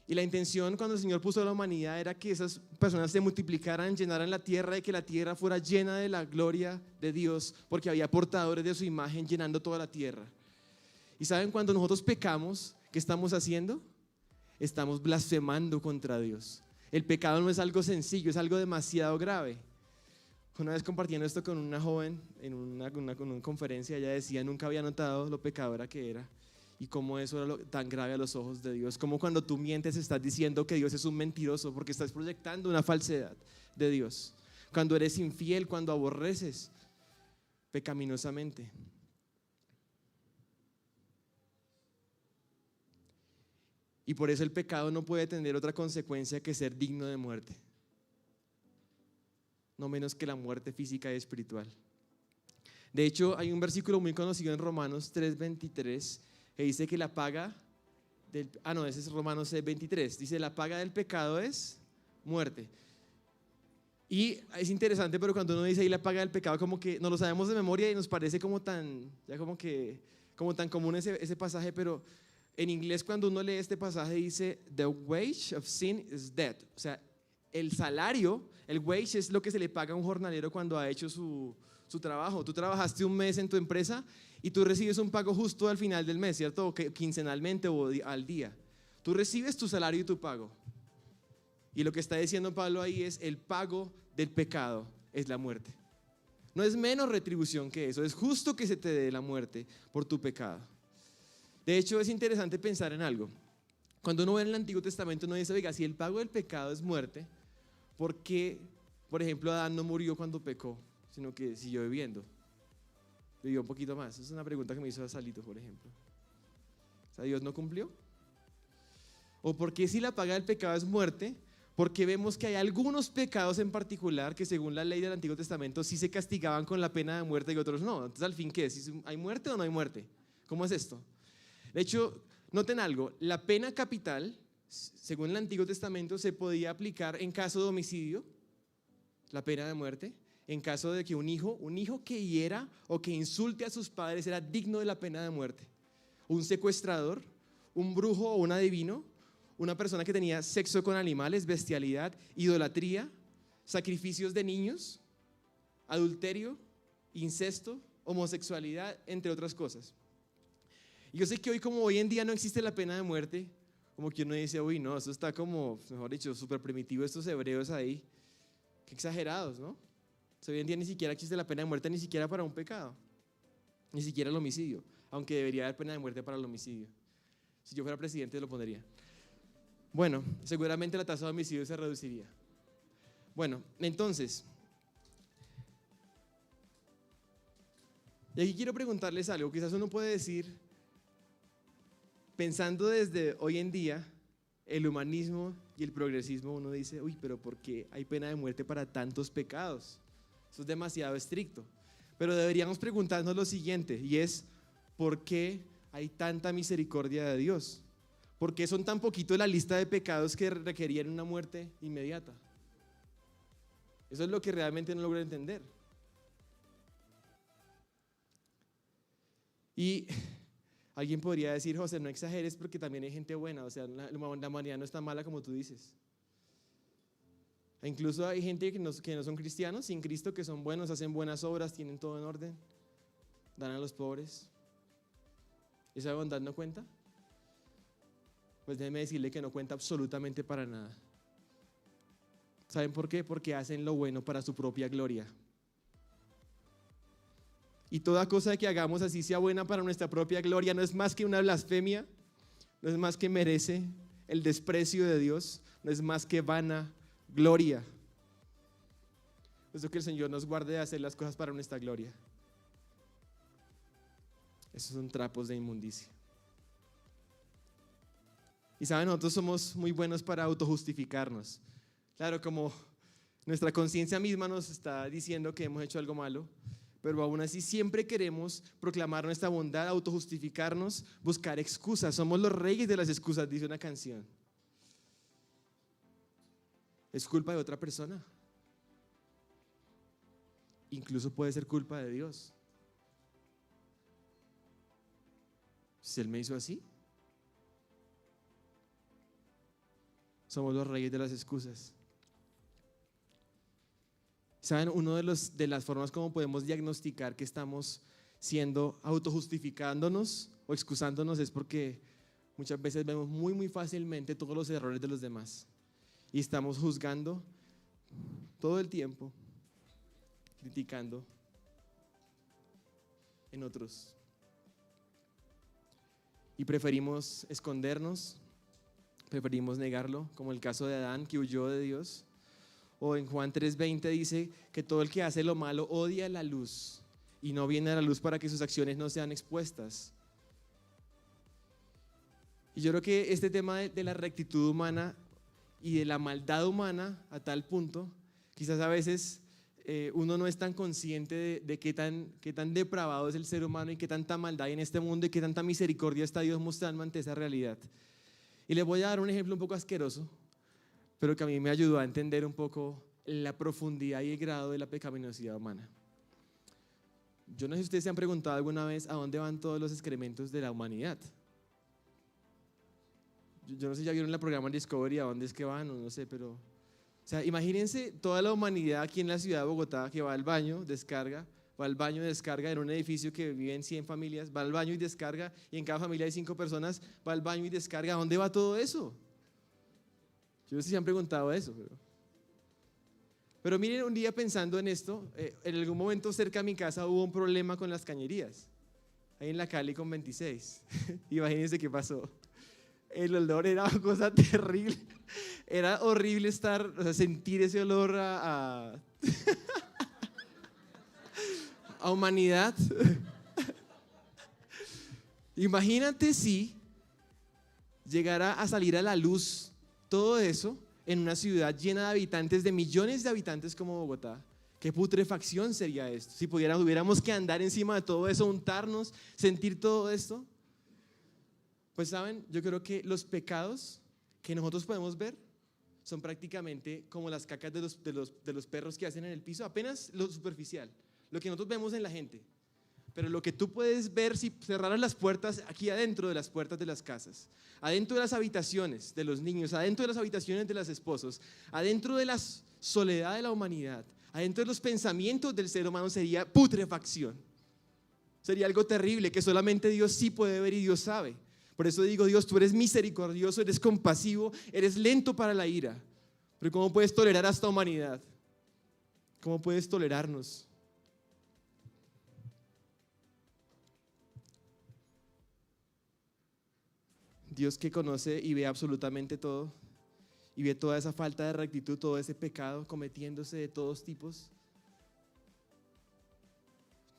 Y la intención cuando el Señor puso a la humanidad era que esas personas se multiplicaran, llenaran la tierra y que la tierra fuera llena de la gloria de Dios, porque había portadores de su imagen llenando toda la tierra. Y ¿saben? Cuando nosotros pecamos, ¿qué estamos haciendo? Estamos blasfemando contra Dios. El pecado no es algo sencillo, es algo demasiado grave. Una vez compartiendo esto con una joven en una conferencia, ella decía: nunca había notado lo pecadora que era y cómo eso era tan grave a los ojos de Dios. Como cuando tú mientes estás diciendo que Dios es un mentiroso, porque estás proyectando una falsedad de Dios. Cuando eres infiel, cuando aborreces pecaminosamente. Y por eso el pecado no puede tener otra consecuencia que ser digno de muerte, no menos que la muerte física y espiritual. De hecho, hay un versículo muy conocido en Romanos 3:23 que dice que la paga ese es Romanos 6:23, dice: la paga del pecado es muerte. Y es interesante, pero cuando uno dice ahí la paga del pecado, como que no lo sabemos de memoria y nos parece como tan común ese pasaje, pero en inglés cuando uno lee este pasaje dice: the wage of sin is death. O sea, el salario, el wage es lo que se le paga a un jornalero cuando ha hecho su trabajo. Tú trabajaste un mes en tu empresa y tú recibes un pago justo al final del mes, ¿cierto? O quincenalmente o al día. Tú recibes tu salario y tu pago. Y lo que está diciendo Pablo ahí es: el pago del pecado es la muerte. No es menos retribución que eso, es justo que se te dé la muerte por tu pecado. De hecho, es interesante pensar en algo. Cuando uno ve en el Antiguo Testamento, uno dice: oiga, si el pago del pecado es muerte, ¿por qué, por ejemplo, Adán no murió cuando pecó, sino que siguió viviendo? Vivió un poquito más. Esa es una pregunta que me hizo Salito, por ejemplo. O sea, ¿Dios no cumplió? ¿O por qué si la paga del pecado es muerte? Porque vemos que hay algunos pecados en particular que según la ley del Antiguo Testamento sí se castigaban con la pena de muerte y otros no. Entonces, ¿al fin qué es? ¿Hay muerte o no hay muerte? ¿Cómo es esto? De hecho, noten algo: la pena capital, según el Antiguo Testamento, se podía aplicar en caso de homicidio, la pena de muerte. En caso de que un hijo que hiera o que insulte a sus padres era digno de la pena de muerte. Un secuestrador, un brujo o un adivino, una persona que tenía sexo con animales, bestialidad, idolatría, sacrificios de niños, adulterio, incesto, homosexualidad, entre otras cosas. Y yo sé que hoy en día no existe la pena de muerte, como que uno dice: uy, no, eso está como, mejor dicho, súper primitivo, estos hebreos ahí, qué exagerados, ¿no? O sea, hoy en día ni siquiera existe la pena de muerte, ni siquiera para un pecado, ni siquiera el homicidio, aunque debería haber pena de muerte para el homicidio. Si yo fuera presidente lo pondría. Bueno, seguramente la tasa de homicidio se reduciría. Bueno, entonces, y aquí quiero preguntarles algo. Quizás uno puede decir, pensando desde hoy en día, el humanismo y el progresismo, uno dice, uy, pero ¿por qué hay pena de muerte para tantos pecados? Eso es demasiado estricto. Pero deberíamos preguntarnos lo siguiente, y es, ¿por qué hay tanta misericordia de Dios? ¿Por qué son tan poquitos la lista de pecados que requerían una muerte inmediata? Eso es lo que realmente no logro entender. Y alguien podría decir, José, no exageres porque también hay gente buena, o sea, la humanidad no es tan mala como tú dices. E incluso hay gente que no son cristianos, sin Cristo, que son buenos, hacen buenas obras, tienen todo en orden, dan a los pobres. ¿Esa bondad no cuenta? Pues déjeme decirle que no cuenta absolutamente para nada. ¿Saben por qué? Porque hacen lo bueno para su propia gloria. Y toda cosa que hagamos así sea buena para nuestra propia gloria no es más que una blasfemia, no es más que merece el desprecio de Dios, no es más que vana gloria. Por eso que el Señor nos guarde de hacer las cosas para nuestra gloria. Esos son trapos de inmundicia. Y saben, nosotros somos muy buenos para autojustificarnos. Claro, como nuestra conciencia misma nos está diciendo que hemos hecho algo malo, pero aún así siempre queremos proclamar nuestra bondad, autojustificarnos, buscar excusas. Somos los reyes de las excusas, dice una canción. ¿Es culpa de otra persona? Incluso puede ser culpa de Dios. Si Él me hizo así. Somos los reyes de las excusas. ¿Saben? Una de las formas como podemos diagnosticar que estamos siendo autojustificándonos o excusándonos es porque muchas veces vemos muy fácilmente todos los errores de los demás y estamos juzgando todo el tiempo, criticando en otros. Y preferimos escondernos, preferimos negarlo, como el caso de Adán que huyó de Dios. O en Juan 3:20 dice que todo el que hace lo malo odia la luz y no viene a la luz para que sus acciones no sean expuestas. Y yo creo que este tema de la rectitud humana y de la maldad humana a tal punto, quizás a veces uno no es tan consciente de qué tan depravado es el ser humano y qué tanta maldad hay en este mundo y qué tanta misericordia está Dios mostrando ante esa realidad. Y les voy a dar un ejemplo un poco asqueroso, pero que a mí me ayudó a entender un poco la profundidad y el grado de la pecaminosidad humana. Yo no sé si ustedes se han preguntado alguna vez a dónde van todos los excrementos de la humanidad. Yo no sé si ya vieron el programa Discovery a dónde es que van, o no sé, pero... O sea, imagínense toda la humanidad aquí en la ciudad de Bogotá que va al baño, descarga, va al baño y descarga en un edificio que viven 100 familias, va al baño y descarga, y en cada familia hay 5 personas, va al baño y descarga. ¿A dónde va todo eso? Yo no sé si se han preguntado eso, pero miren, un día pensando en esto, en algún momento cerca de mi casa hubo un problema con las cañerías, ahí en la Cali con 26. Imagínense qué pasó. El olor era una cosa terrible, era horrible o sea, sentir ese olor a humanidad. Imagínate si llegara a salir a la luz todo eso en una ciudad llena de habitantes, de millones de habitantes como Bogotá. ¿Qué putrefacción sería esto? Si hubiéramos que andar encima de todo eso, untarnos, sentir todo esto. Pues saben, yo creo que los pecados que nosotros podemos ver son prácticamente como las cacas de los perros que hacen en el piso, apenas lo superficial, lo que nosotros vemos en la gente. Pero lo que tú puedes ver si cerraras las puertas aquí adentro de las puertas de las casas, adentro de las habitaciones de los niños, adentro de las habitaciones de los esposos, adentro de la soledad de la humanidad, adentro de los pensamientos del ser humano, sería putrefacción. Sería algo terrible que solamente Dios sí puede ver y Dios sabe. Por eso digo, Dios, tú eres misericordioso, eres compasivo, eres lento para la ira. Pero ¿cómo puedes tolerar a esta humanidad? ¿Cómo puedes tolerarnos? Dios que conoce y ve absolutamente todo, y ve toda esa falta de rectitud, todo ese pecado cometiéndose de todos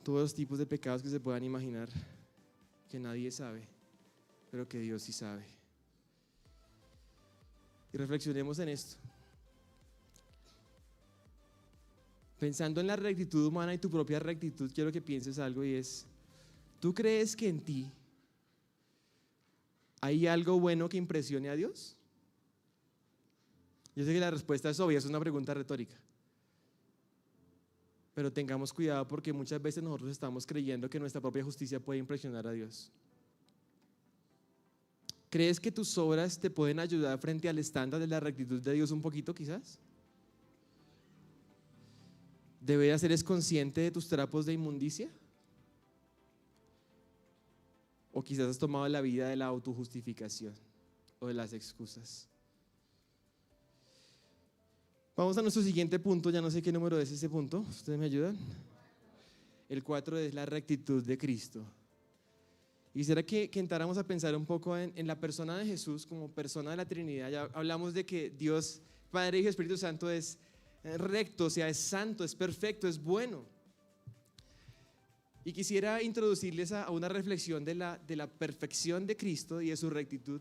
los tipos de pecados que se puedan imaginar, que nadie sabe, pero que Dios sí sabe. Y reflexionemos en esto. Pensando en la rectitud humana y tu propia rectitud, quiero que pienses algo, y es: ¿tú crees que en ti hay algo bueno que impresione a Dios? Yo sé que la respuesta es obvia, es una pregunta retórica. Pero tengamos cuidado, porque muchas veces nosotros estamos creyendo que nuestra propia justicia puede impresionar a Dios. ¿Crees que tus obras te pueden ayudar frente al estándar de la rectitud de Dios un poquito, quizás? ¿De veras eres consciente de tus trapos de inmundicia? ¿O quizás has tomado la vida de la autojustificación o de las excusas? Vamos a nuestro siguiente punto. Ya no sé qué número es ese punto. ¿Ustedes me ayudan? El 4 es la rectitud de Cristo. Y quisiera que entráramos a pensar un poco en la persona de Jesús como persona de la Trinidad. Ya hablamos de que Dios, Padre, Hijo y Espíritu Santo es recto, o sea, es santo, es perfecto, es bueno. Y quisiera introducirles a una reflexión de la perfección de Cristo y de su rectitud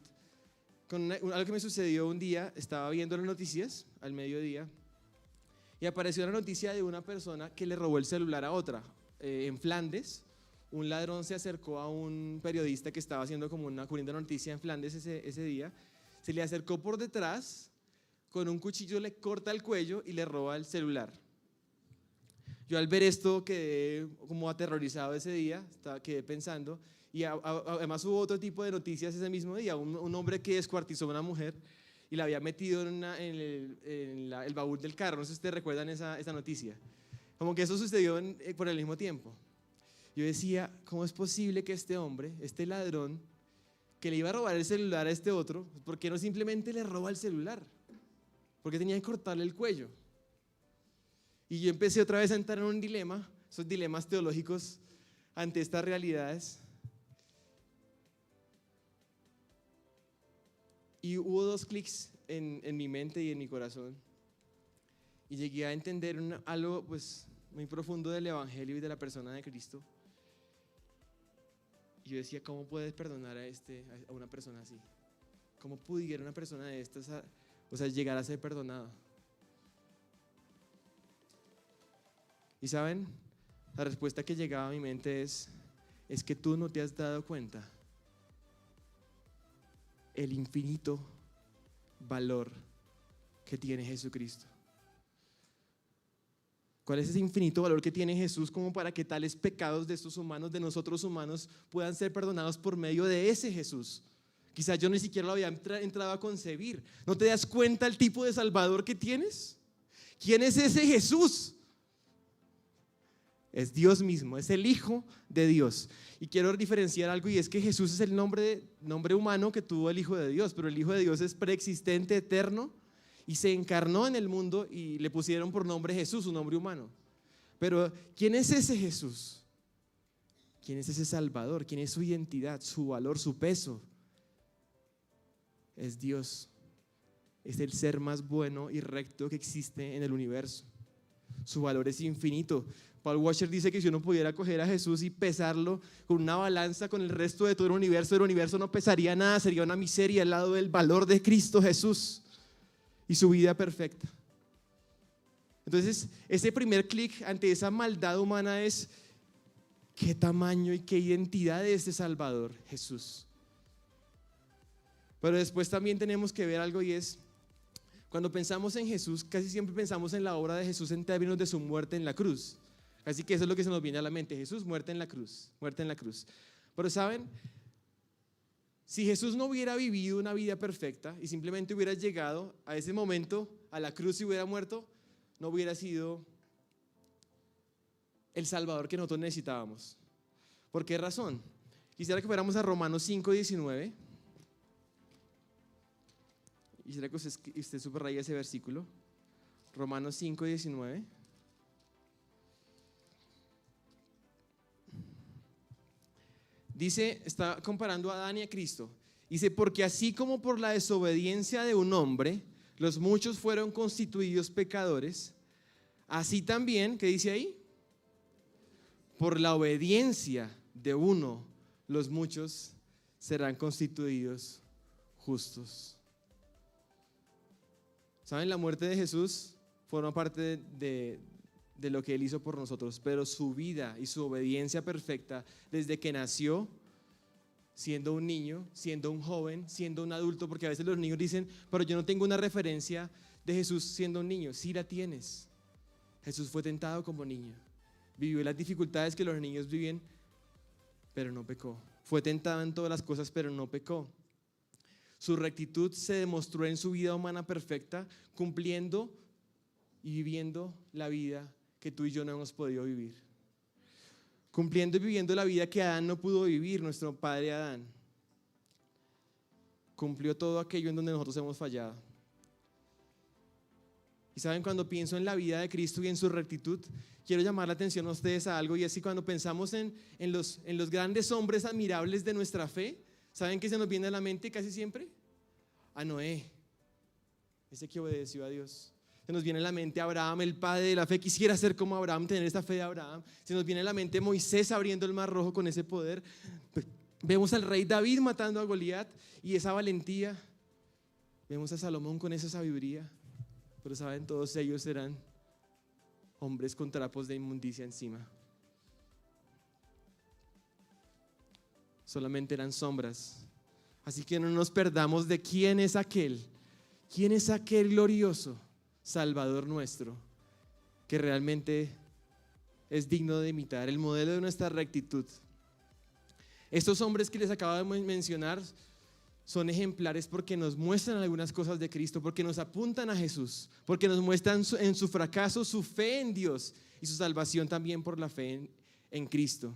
con algo que me sucedió un día. Estaba viendo las noticias al mediodía y apareció la noticia de una persona que le robó el celular a otra. En Flandes, un ladrón se acercó a un periodista que estaba haciendo como cubriendo noticia en Flandes ese día. Se le acercó por detrás, con un cuchillo le corta el cuello y le roba el celular. Yo al ver esto quedé como aterrorizado ese día, quedé pensando. Y además hubo otro tipo de noticias ese mismo día, un hombre que descuartizó a una mujer y la había metido en el baúl del carro. No sé si ustedes recuerdan esa noticia. Como que eso sucedió por el mismo tiempo. Yo decía, ¿cómo es posible que este hombre, este ladrón, que le iba a robar el celular a este otro, por qué no simplemente le roba el celular? ¿Por qué tenía que cortarle el cuello? Y yo empecé otra vez a entrar en un dilema, esos dilemas teológicos ante estas realidades. Y hubo dos clics en mi mente y en mi corazón. Y llegué a entender algo pues muy profundo del Evangelio y de la persona de Cristo. Y yo decía, ¿cómo puedes perdonar a una persona así? ¿Cómo pudiera una persona de estas, llegar a ser perdonada? Y saben, la respuesta que llegaba a mi mente es que tú no te has dado cuenta el infinito valor que tiene Jesucristo. ¿Cuál es ese infinito valor que tiene Jesús como para que tales pecados de estos humanos, de nosotros humanos, puedan ser perdonados por medio de ese Jesús? Quizás yo ni siquiera lo había entrado a concebir. ¿No te das cuenta el tipo de Salvador que tienes? ¿Quién es ese Jesús? Es Dios mismo, es el Hijo de Dios. Y quiero diferenciar algo, y es que Jesús es el nombre humano que tuvo el Hijo de Dios, pero el Hijo de Dios es preexistente, eterno, y se encarnó en el mundo y le pusieron por nombre Jesús, un nombre humano. Pero ¿quién es ese Jesús? ¿Quién es ese Salvador? ¿Quién es su identidad, su valor, su peso? Es Dios. Es el ser más bueno y recto que existe en el universo. Su valor es infinito. Paul Washer dice que si uno pudiera coger a Jesús y pesarlo con una balanza con el resto de todo el universo no pesaría nada, sería una miseria al lado del valor de Cristo Jesús y su vida perfecta. Entonces, ese primer clic ante esa maldad humana es: ¿qué tamaño y qué identidad de este Salvador, Jesús? Pero después también tenemos que ver algo, y es: cuando pensamos en Jesús, casi siempre pensamos en la obra de Jesús en términos de su muerte en la cruz. Así que eso es lo que se nos viene a la mente: Jesús muerte en la cruz, muerte en la cruz. Pero ¿saben? Si Jesús no hubiera vivido una vida perfecta y simplemente hubiera llegado a ese momento, a la cruz, y hubiera muerto, no hubiera sido el Salvador que nosotros necesitábamos. ¿Por qué razón? Quisiera que fuéramos a Romanos 5:19. Quisiera que usted subraya ese versículo. Romanos 5:19. Dice, está comparando a Adán y a Cristo, Dice, porque así como por la desobediencia de un hombre, los muchos fueron constituidos pecadores, así también, ¿qué dice ahí? Por la obediencia de uno, los muchos serán constituidos justos. ¿Saben? La muerte de Jesús forma parte de lo que Él hizo por nosotros, pero su vida y su obediencia perfecta desde que nació, siendo un niño, siendo un joven, siendo un adulto, porque a veces los niños dicen, pero yo no tengo una referencia de Jesús siendo un niño. Sí la tienes. Jesús fue tentado como niño, vivió las dificultades que los niños viven, pero no pecó. Fue tentado en todas las cosas, pero no pecó. Su rectitud se demostró en su vida humana perfecta, cumpliendo y viviendo la vida que tú y yo no hemos podido vivir. Cumpliendo y viviendo la vida que Adán no pudo vivir, nuestro padre Adán. Cumplió todo aquello en donde nosotros hemos fallado. Y saben, cuando pienso en la vida de Cristo y en su rectitud, quiero llamar la atención a ustedes a algo, y así cuando pensamos en los grandes hombres admirables de nuestra fe, ¿saben qué se nos viene a la mente casi siempre? A Noé, ese que obedeció a Dios. Se nos viene a la mente Abraham, el padre de la fe. Quisiera ser como Abraham, tener esta fe de Abraham. Se nos viene a la mente Moisés abriendo el mar rojo con ese poder. Vemos al rey David matando a Goliat y esa valentía. Vemos a Salomón con esa sabiduría. Pero saben, todos ellos eran hombres con trapos de inmundicia encima. Solamente eran sombras. Así que no nos perdamos de quién es aquel glorioso Salvador nuestro, que realmente es digno de imitar, el modelo de nuestra rectitud. Estos hombres que les acabo de mencionar son ejemplares porque nos muestran algunas cosas de Cristo, porque nos apuntan a Jesús, porque nos muestran en su fracaso su fe en Dios y su salvación también por la fe en Cristo.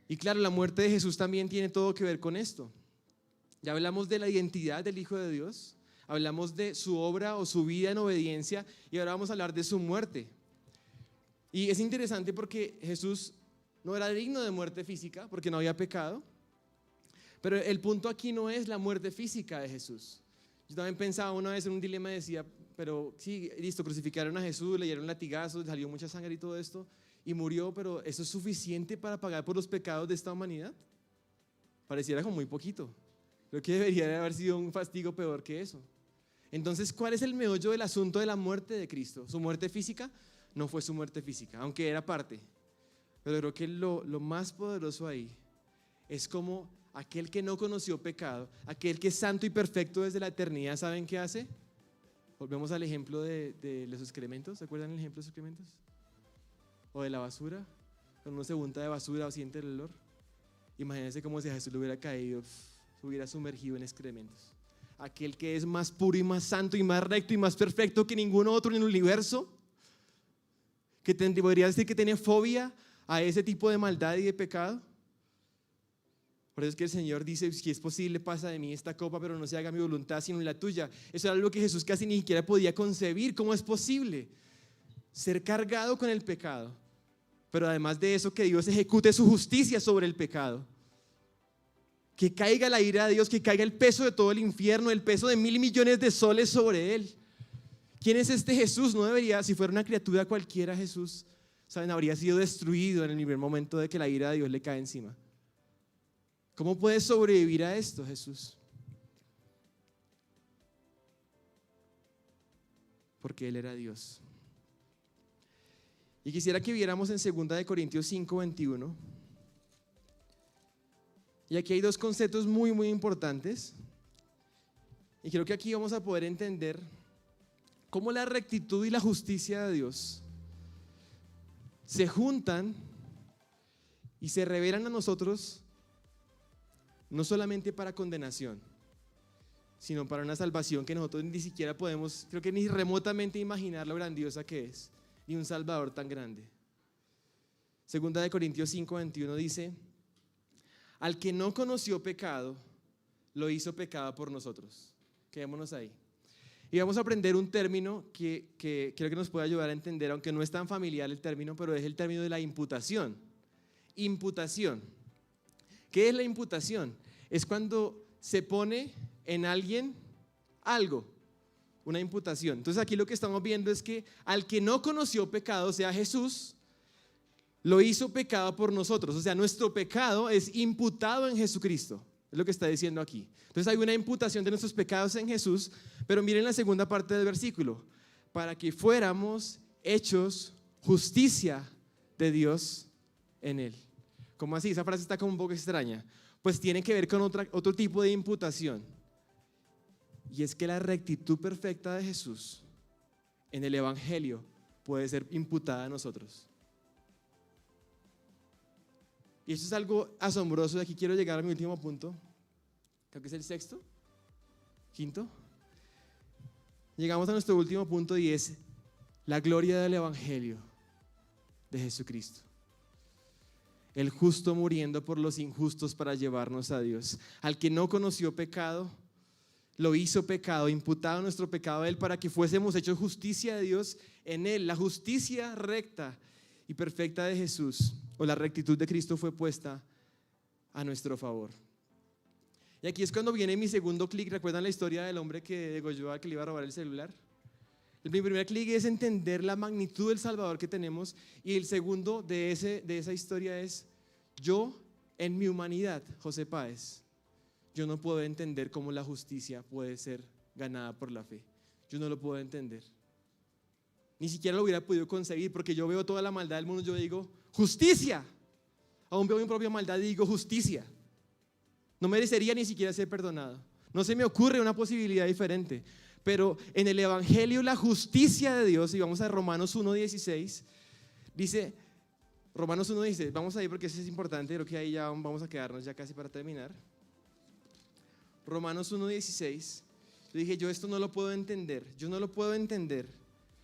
Y claro, la muerte de Jesús también tiene todo que ver con esto. Ya hablamos de la identidad del Hijo de Dios, hablamos de su obra o su vida en obediencia, y ahora vamos a hablar de su muerte. Y es interesante porque Jesús no era digno de muerte física porque no había pecado, pero el punto aquí no es la muerte física de Jesús. Yo también pensaba una vez en un dilema, decía, pero sí, listo, crucificaron a Jesús, le dieron latigazos, salió mucha sangre y todo esto, y murió, pero ¿eso es suficiente para pagar por los pecados de esta humanidad? Pareciera como muy poquito. Creo que debería de haber sido un castigo peor que eso. Entonces, ¿cuál es el meollo del asunto de la muerte de Cristo? ¿Su muerte física? No fue su muerte física, aunque era parte. Pero creo que lo más poderoso ahí es como aquel que no conoció pecado, aquel que es santo y perfecto desde la eternidad, ¿saben qué hace? Volvemos al ejemplo de los excrementos. ¿Se acuerdan el ejemplo de los excrementos? O de la basura. Cuando uno se unta de basura o siente el olor. Imagínense como si a Jesús le hubiera caído, se hubiera sumergido en excrementos. Aquel que es más puro y más santo y más recto y más perfecto que ningún otro en el universo, que podría decir que tiene fobia a ese tipo de maldad y de pecado. Por eso es que el Señor dice, si es posible pasa de mí esta copa, pero no se haga mi voluntad sino la tuya. Eso era algo que Jesús casi ni siquiera podía concebir. ¿Cómo es posible ser cargado con el pecado? Pero además de eso, que Dios ejecute su justicia sobre el pecado, que caiga la ira de Dios, que caiga el peso de todo el infierno, el peso de 1.000 millones de soles sobre él. ¿Quién es este Jesús? No debería, si fuera una criatura cualquiera, Jesús, ¿saben? Habría sido destruido en el primer momento de que la ira de Dios le cae encima. ¿Cómo puedes sobrevivir a esto, Jesús? Porque Él era Dios. Y quisiera que viéramos en 2 Corintios 5, 21. Y aquí hay dos conceptos muy, muy importantes. Y creo que aquí vamos a poder entender cómo la rectitud y la justicia de Dios se juntan y se revelan a nosotros, no solamente para condenación, sino para una salvación que nosotros ni siquiera podemos, creo que ni remotamente imaginar lo grandiosa que es, ni un Salvador tan grande. 2 Corintios 5, 21 dice: al que no conoció pecado, lo hizo pecado por nosotros. Quedémonos ahí. Y vamos a aprender un término que creo que nos puede ayudar a entender, aunque no es tan familiar el término, pero es el término de la imputación. Imputación. ¿Qué es la imputación? Es cuando se pone en alguien algo, una imputación. Entonces aquí lo que estamos viendo es que al que no conoció pecado, o sea Jesús, lo hizo pecado por nosotros. O sea, nuestro pecado es imputado en Jesucristo. Es lo que está diciendo aquí. Entonces hay una imputación de nuestros pecados en Jesús, pero miren la segunda parte del versículo. Para que fuéramos hechos justicia de Dios en Él. ¿Cómo así? Esa frase está como un poco extraña. Pues tiene que ver con otro tipo de imputación. Y es que la rectitud perfecta de Jesús en el Evangelio puede ser imputada a nosotros. Y eso es algo asombroso. De aquí quiero llegar a mi último punto. Creo que es el sexto, quinto. Llegamos a nuestro último punto y es la gloria del Evangelio de Jesucristo. El justo muriendo por los injustos para llevarnos a Dios. Al que no conoció pecado, lo hizo pecado, imputado nuestro pecado a Él para que fuésemos hechos justicia de Dios en Él. La justicia recta y perfecta de Jesús, o la rectitud de Cristo, fue puesta a nuestro favor. Y aquí es cuando viene mi segundo clic. ¿Recuerdan la historia del hombre que degolló al que le iba a robar el celular? El primer clic es entender la magnitud del Salvador que tenemos, y el segundo de esa historia es: yo en mi humanidad, José Páez, yo no puedo entender cómo la justicia puede ser ganada por la fe. Yo no lo puedo entender. Ni siquiera lo hubiera podido concebir, porque yo veo toda la maldad del mundo, yo digo justicia. Aún veo mi propia maldad y digo justicia. No merecería ni siquiera ser perdonado. No se me ocurre una posibilidad diferente. Pero en el Evangelio la justicia de Dios, y vamos a Romanos 1:16, dice, Romanos 1:16, vamos a ir porque eso es importante, creo que ahí ya vamos a quedarnos ya casi para terminar. Romanos 1:16, yo dije, yo esto no lo puedo entender, yo no lo puedo entender,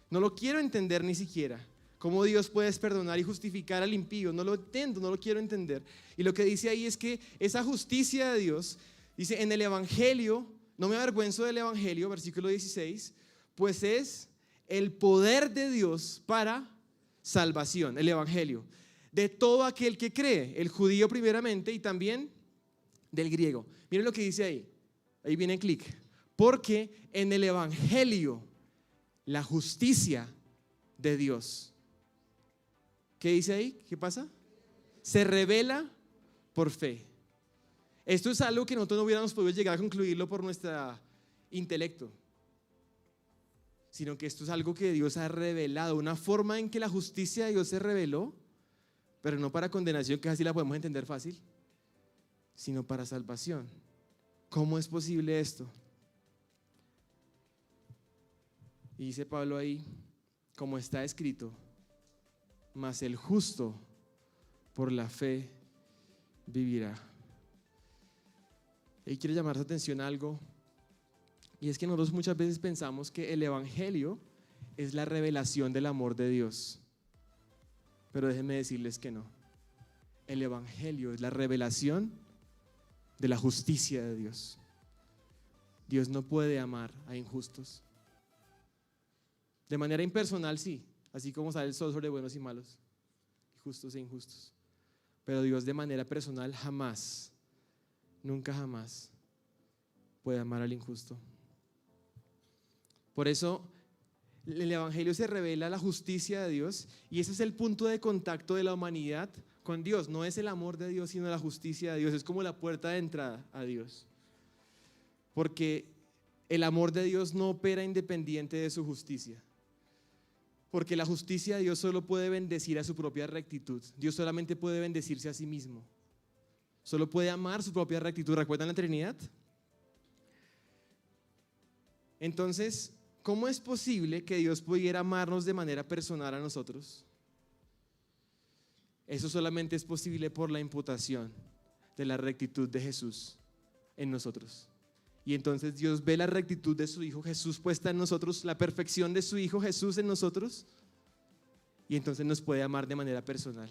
no lo quiero entender ni siquiera. ¿Cómo Dios puede perdonar y justificar al impío? No lo entiendo, no lo quiero entender. Y lo que dice ahí es que esa justicia de Dios, dice en el Evangelio, no me avergüenzo del Evangelio, versículo 16, pues es el poder de Dios para salvación, el Evangelio, de todo aquel que cree, el judío primeramente y también del griego. Miren lo que dice ahí viene el clic. Porque en el Evangelio la justicia de Dios, ¿qué dice ahí? ¿Qué pasa? Se revela por fe. Esto es algo que nosotros no hubiéramos podido llegar a concluirlo por nuestro intelecto, sino que esto es algo que Dios ha revelado, una forma en que la justicia de Dios se reveló, pero no para condenación, que así la podemos entender fácil, sino para salvación. ¿Cómo es posible esto? Y dice Pablo ahí, como está escrito, mas el justo por la fe vivirá. Y quiero llamar su atención a algo, y es que nosotros muchas veces pensamos que el Evangelio es la revelación del amor de Dios, pero déjenme decirles que no. El Evangelio es la revelación de la justicia de Dios. Dios no puede amar a injustos. De manera impersonal sí, así como sale el sol sobre buenos y malos, justos e injustos, pero Dios de manera personal jamás, nunca jamás puede amar al injusto. Por eso el Evangelio se revela la justicia de Dios, y ese es el punto de contacto de la humanidad con Dios. No es el amor de Dios, sino la justicia de Dios. Es como la puerta de entrada a Dios, porque el amor de Dios no opera independiente de su justicia, porque la justicia de Dios solo puede bendecir a su propia rectitud. Dios solamente puede bendecirse a sí mismo, solo puede amar su propia rectitud. ¿Recuerdan la Trinidad? Entonces, ¿cómo es posible que Dios pudiera amarnos de manera personal a nosotros? Eso solamente es posible por la imputación de la rectitud de Jesús en nosotros. Y entonces Dios ve la rectitud de su Hijo Jesús puesta en nosotros, la perfección de su Hijo Jesús en nosotros, y entonces nos puede amar de manera personal.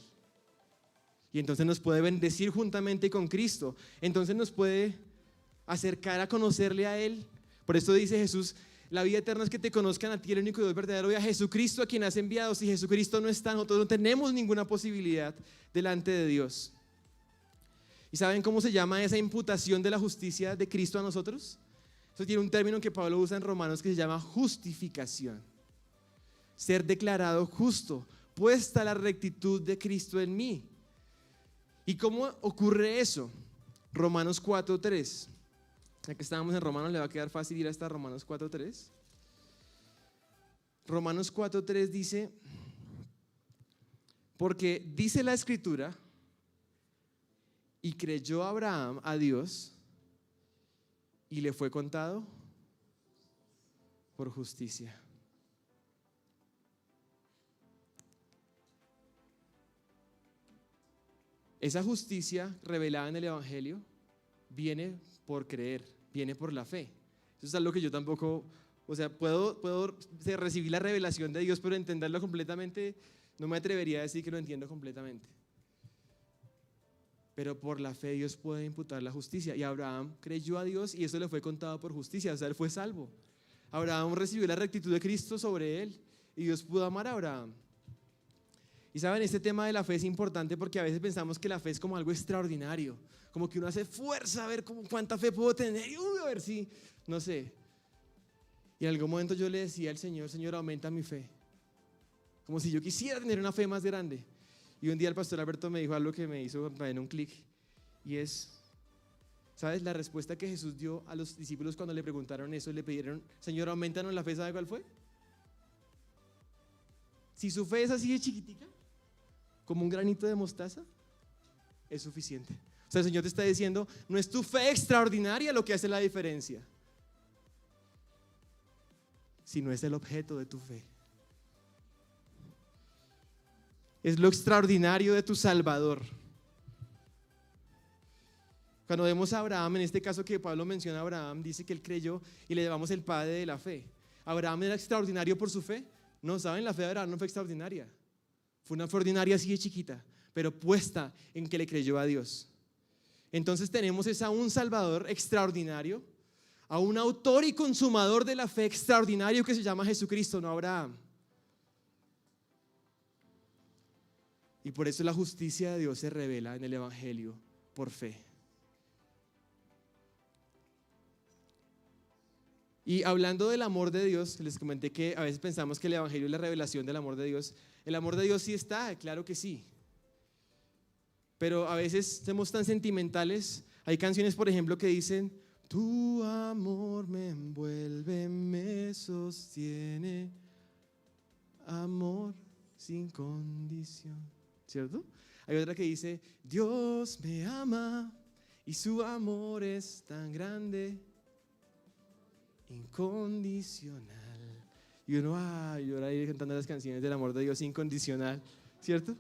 Y entonces nos puede bendecir juntamente con Cristo. Entonces nos puede acercar a conocerle a Él. Por eso dice Jesús, la vida eterna es que te conozcan a ti, el único Dios verdadero, y a Jesucristo a quien has enviado. Si Jesucristo no está, nosotros no tenemos ninguna posibilidad delante de Dios. ¿Y saben cómo se llama esa imputación de la justicia de Cristo a nosotros? Eso tiene un término que Pablo usa en Romanos que se llama justificación. Ser declarado justo, puesta la rectitud de Cristo en mí. ¿Y cómo ocurre eso? Romanos 4:3. Ya que estábamos en Romanos, le va a quedar fácil ir hasta Romanos 4:3. Romanos 4:3 dice, porque dice la Escritura, y creyó Abraham a Dios, y le fue contado por justicia. Esa justicia revelada en el Evangelio viene por creer, viene por la fe. Eso es algo que yo tampoco, puedo recibir la revelación de Dios, pero entenderlo completamente, no me atrevería a decir que lo entiendo completamente. Pero por la fe Dios puede imputar la justicia. Y Abraham creyó a Dios y eso le fue contado por justicia, o sea, él fue salvo. Abraham recibió la rectitud de Cristo sobre él y Dios pudo amar a Abraham. Y saben, este tema de la fe es importante porque a veces pensamos que la fe es como algo extraordinario, como que uno hace fuerza a ver cuánta fe puedo tener y a ver si, no sé. Y en algún momento yo le decía al Señor, Señor, aumenta mi fe. Como si yo quisiera tener una fe más grande. Y un día el pastor Alberto me dijo algo que me hizo en un clic, y es, ¿sabes? La respuesta que Jesús dio a los discípulos cuando le preguntaron eso, le pidieron, Señor, aumentanos la fe, ¿sabe cuál fue? Si su fe es así de chiquitica, como un granito de mostaza, es suficiente. O sea, el Señor te está diciendo, no es tu fe extraordinaria lo que hace la diferencia, sino es el objeto de tu fe. Es lo extraordinario de tu Salvador. Cuando vemos a Abraham, en este caso que Pablo menciona a Abraham, dice que él creyó y le llamamos el padre de la fe. ¿Abraham era extraordinario por su fe? No, ¿saben? La fe de Abraham no fue extraordinaria. Fue una fe ordinaria así de chiquita, pero puesta en que le creyó a Dios. Entonces tenemos a un Salvador extraordinario, a un autor y consumador de la fe extraordinario que se llama Jesucristo, no Abraham. Y por eso la justicia de Dios se revela en el Evangelio por fe. Y hablando del amor de Dios, les comenté que a veces pensamos que el Evangelio es la revelación del amor de Dios. El amor de Dios sí está, claro que sí. Pero a veces somos tan sentimentales. Hay canciones, por ejemplo, que dicen, tu amor me envuelve, me sostiene, amor sin condición. ¿Cierto? Hay otra que dice, Dios me ama y su amor es tan grande, incondicional. Y uno llora ahí cantando las canciones del amor de Dios incondicional, ¿cierto?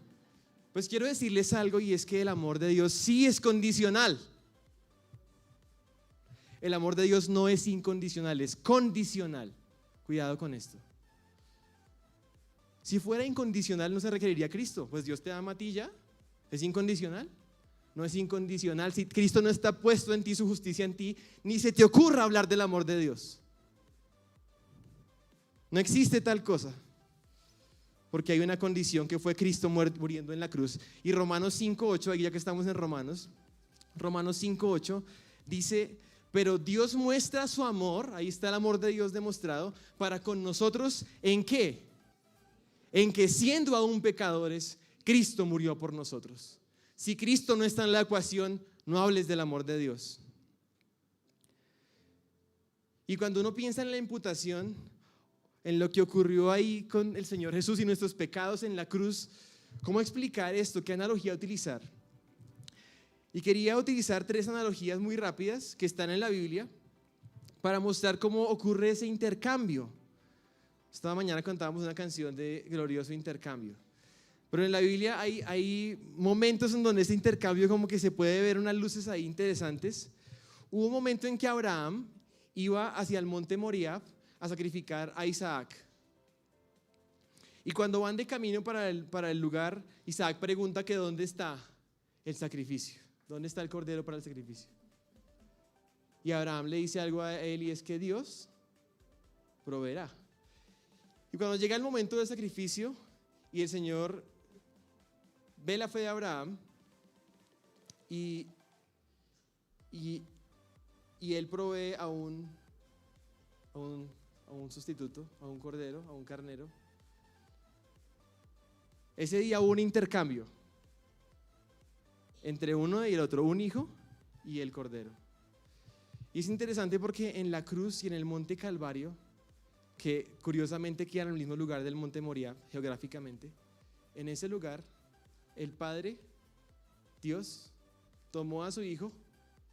Pues quiero decirles algo, y es que el amor de Dios sí es condicional. El amor de Dios no es incondicional, es condicional. Cuidado con esto. Si fuera incondicional no se requeriría Cristo, pues Dios te ama a ti ya. ¿Es incondicional? No es incondicional. Si Cristo no está puesto en ti, su justicia en ti, ni se te ocurra hablar del amor de Dios. No existe tal cosa, porque hay una condición que fue Cristo muriendo en la cruz. Y Romanos 5:8, ya que estamos en Romanos 5:8 dice, pero Dios muestra su amor, ahí está el amor de Dios demostrado, para con nosotros, ¿en qué? En que siendo aún pecadores, Cristo murió por nosotros. Si Cristo no está en la ecuación, no hables del amor de Dios. Y cuando uno piensa en la imputación, en lo que ocurrió ahí con el Señor Jesús y nuestros pecados en la cruz, ¿cómo explicar esto? ¿Qué analogía utilizar? Y quería utilizar 3 analogías muy rápidas que están en la Biblia para mostrar cómo ocurre ese intercambio. Esta mañana cantábamos una canción de glorioso intercambio. Pero en la Biblia hay momentos en donde ese intercambio como que se puede ver unas luces ahí interesantes. Hubo un momento en que Abraham iba hacia el monte Moriah a sacrificar a Isaac. Y cuando van de camino para el lugar, Isaac pregunta que dónde está el sacrificio. ¿Dónde está el cordero para el sacrificio? Y Abraham le dice algo a él, y es que Dios proveerá. Y cuando llega el momento del sacrificio y el Señor ve la fe de Abraham y y, y él provee a un sustituto, a un cordero, a un carnero. Ese día hubo un intercambio entre uno y el otro, un hijo y el cordero. Y es interesante porque en la cruz y en el monte Calvario, que curiosamente queda en el mismo lugar del monte Moría geográficamente, en ese lugar el Padre, Dios, tomó a su hijo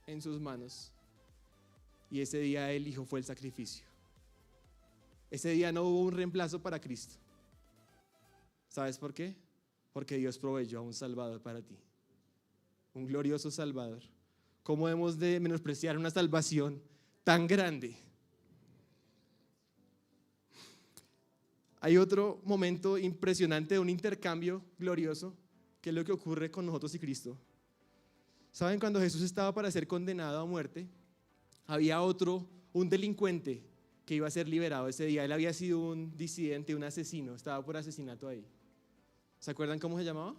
en sus manos y ese día el hijo fue el sacrificio. Ese día no hubo un reemplazo para Cristo. ¿Sabes por qué? Porque Dios proveyó a un Salvador para ti, un glorioso Salvador. ¿Cómo hemos de menospreciar una salvación tan grande? Hay otro momento impresionante de un intercambio glorioso, que es lo que ocurre con nosotros y Cristo. ¿Saben? Cuando Jesús estaba para ser condenado a muerte, había un delincuente que iba a ser liberado ese día. Él había sido un disidente, un asesino, estaba por asesinato ahí. ¿Se acuerdan cómo se llamaba?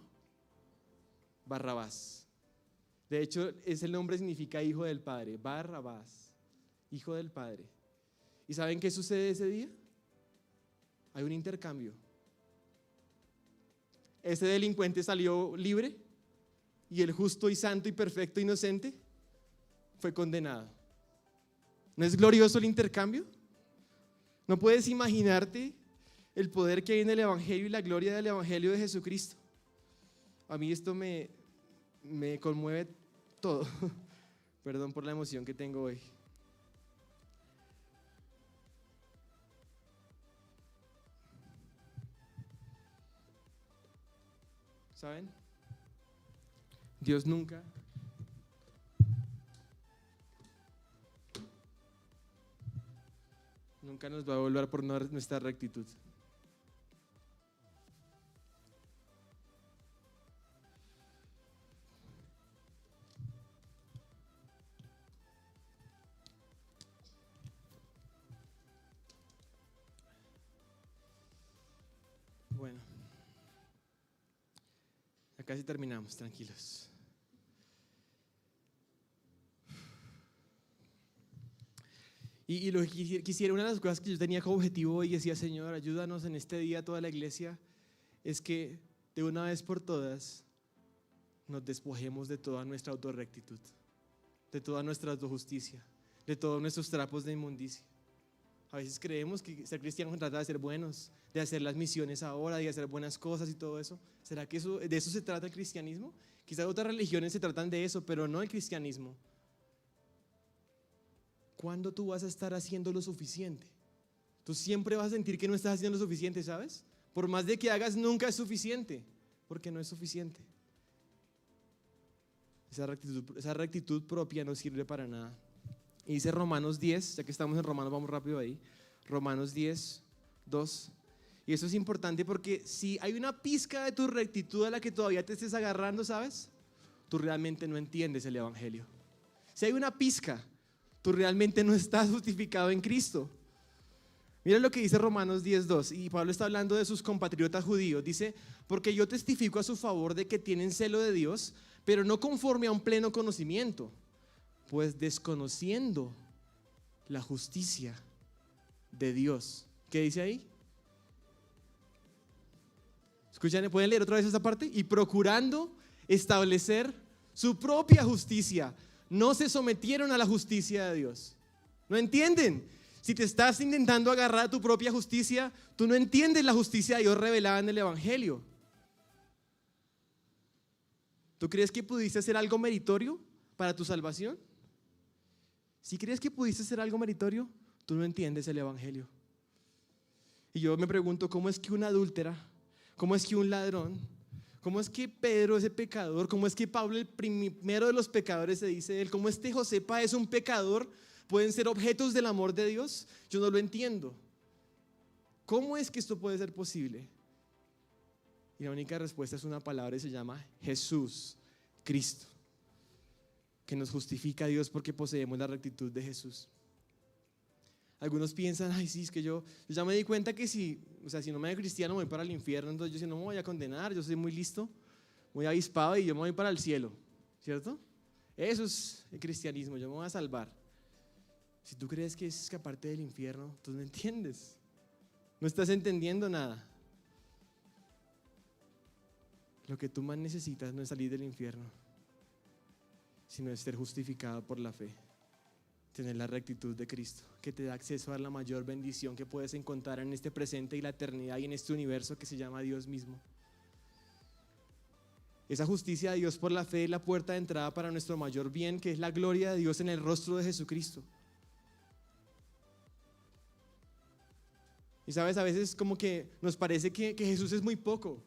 Barrabás. De hecho, ese nombre significa hijo del Padre. Barrabás, hijo del Padre. ¿Y saben qué sucede ese día? Hay un intercambio. Ese delincuente salió libre y el justo y santo y perfecto inocente fue condenado. ¿No es glorioso el intercambio? ¿No puedes imaginarte el poder que hay en el Evangelio y la gloria del Evangelio de Jesucristo? A mí esto me conmueve todo. Perdón por la emoción que tengo hoy. ¿Saben? Dios nunca nos va a evaluar por nuestra rectitud. Bueno, acá sí terminamos, tranquilos. Y lo que quisiera, una de las cosas que yo tenía como objetivo y decía, Señor, ayúdanos en este día, toda la iglesia, es que de una vez por todas nos despojemos de toda nuestra autorrectitud, de toda nuestra autojusticia, de todos nuestros trapos de inmundicia. A veces creemos que ser cristiano se trata de ser buenos, de hacer las misiones ahora, de hacer buenas cosas y todo eso. ¿Será que de eso se trata el cristianismo? Quizás otras religiones se tratan de eso, pero no el cristianismo. ¿Cuándo tú vas a estar haciendo lo suficiente? Tú siempre vas a sentir que no estás haciendo lo suficiente, ¿sabes? Por más de que hagas, nunca es suficiente, porque no es suficiente. Esa rectitud propia no sirve para nada. Y dice Romanos 10, ya que estamos en Romanos, vamos rápido ahí. Romanos 10, 2. Y eso es importante porque si hay una pizca de tu rectitud a la que todavía te estés agarrando, ¿sabes? Tú realmente no entiendes el Evangelio. Si hay una pizca, tú realmente no estás justificado en Cristo. Mira lo que dice Romanos 10:2, y Pablo está hablando de sus compatriotas judíos. Dice, porque yo testifico a su favor de que tienen celo de Dios, pero no conforme a un pleno conocimiento, pues desconociendo la justicia de Dios. ¿Qué dice ahí? ¿Escuchan? ¿Pueden leer otra vez esa parte? Y procurando establecer su propia justicia, no se sometieron a la justicia de Dios. ¿No entienden? Si te estás intentando agarrar a tu propia justicia, tú no entiendes la justicia de Dios revelada en el Evangelio. ¿Tú crees que pudiste hacer algo meritorio para tu salvación? Si crees que pudiste hacer algo meritorio, tú no entiendes el Evangelio. Y yo me pregunto, ¿cómo es que una adúltera, cómo es que un ladrón, cómo es que Pedro, ese pecador, cómo es que Pablo, el primero de los pecadores, se dice él, cómo Josepa es un pecador, pueden ser objetos del amor de Dios? Yo no lo entiendo. ¿Cómo es que esto puede ser posible? Y la única respuesta es una palabra y se llama Jesús, Cristo, que nos justifica a Dios porque poseemos la rectitud de Jesús. Algunos piensan, ay sí, es que yo ya me di cuenta que si no me hago cristiano me voy para el infierno, entonces yo si no me voy a condenar, yo soy muy listo, muy avispado y yo me voy para el cielo, ¿cierto? Eso es el cristianismo, yo me voy a salvar. Si tú crees que es escaparte del infierno, tú no entiendes. No estás entendiendo nada. Lo que tú más necesitas no es salir del infierno, sino es ser justificado por la fe. Tener la rectitud de Cristo, que te da acceso a la mayor bendición que puedes encontrar en este presente y la eternidad y en este universo que se llama Dios mismo. Esa justicia de Dios por la fe es la puerta de entrada para nuestro mayor bien, que es la gloria de Dios en el rostro de Jesucristo. Y sabes, a veces como que nos parece que Jesús es muy poco,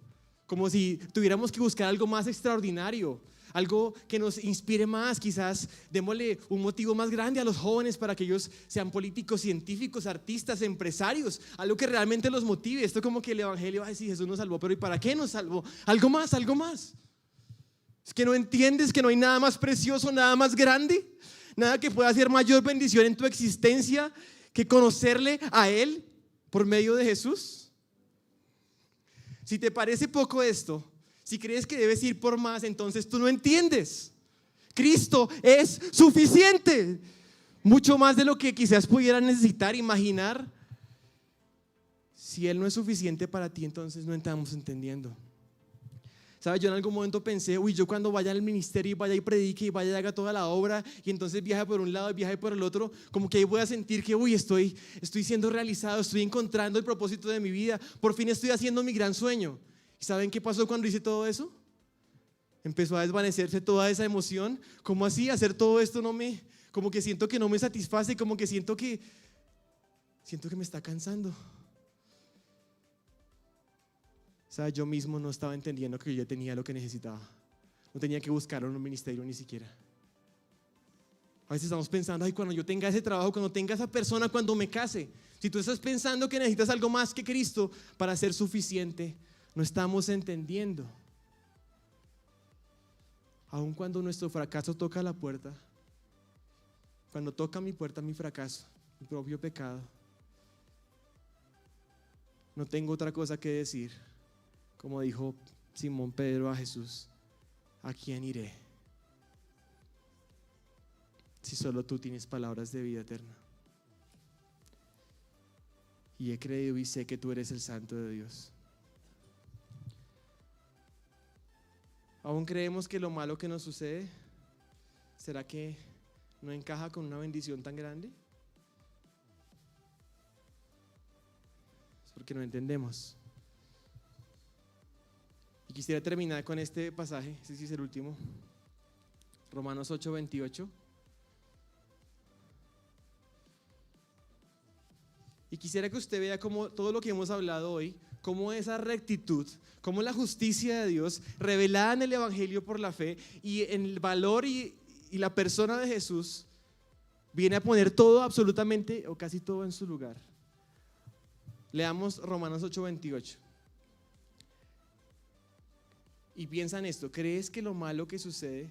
como si tuviéramos que buscar algo más extraordinario, algo que nos inspire más. Quizás démosle un motivo más grande a los jóvenes para que ellos sean políticos, científicos, artistas, empresarios, algo que realmente los motive. Esto como que el evangelio, ay sí, Jesús nos salvó, pero ¿y para qué nos salvó? Algo más, algo más. Es que no entiendes que no hay nada más precioso, nada más grande, nada que pueda hacer mayor bendición en tu existencia que conocerle a Él por medio de Jesús. Si te parece poco esto, si crees que debes ir por más, entonces tú no entiendes. Cristo es suficiente, mucho más de lo que quizás pudieras necesitar, imaginar. Si Él no es suficiente para ti, entonces no estamos entendiendo. ¿Sabes? Yo en algún momento pensé, yo cuando vaya al ministerio y vaya y predique y vaya y haga toda la obra y entonces viaje por un lado y viaje por el otro, como que ahí voy a sentir que estoy siendo realizado, estoy encontrando el propósito de mi vida, por fin estoy haciendo mi gran sueño. ¿Y saben qué pasó cuando hice todo eso? Empezó a desvanecerse toda esa emoción. ¿Cómo así? Hacer todo esto como que siento que no me satisface, como que siento que me está cansando. ¿Sabes? Yo mismo no estaba entendiendo que yo ya tenía lo que necesitaba. No tenía que buscarlo en un ministerio ni siquiera. A veces estamos pensando, cuando yo tenga ese trabajo, cuando tenga esa persona, cuando me case. Si tú estás pensando que necesitas algo más que Cristo para ser suficiente, no estamos entendiendo. Aun cuando nuestro fracaso toca la puerta, cuando toca mi puerta mi fracaso, mi propio pecado, no tengo otra cosa que decir. Como dijo Simón Pedro a Jesús, ¿a quién iré? Si solo tú tienes palabras de vida eterna. Y he creído y sé que tú eres el Santo de Dios. ¿Aún creemos que lo malo que nos sucede, será que no encaja con una bendición tan grande? Es porque no entendemos. Y quisiera terminar con este pasaje, este sí es el último, Romanos 8:28. Y quisiera que usted vea cómo todo lo que hemos hablado hoy, cómo esa rectitud, cómo la justicia de Dios revelada en el Evangelio por la fe y en el valor y la persona de Jesús viene a poner todo, absolutamente o casi todo en su lugar. Leamos Romanos 8:28. Y piensa en esto, ¿crees que lo malo que sucede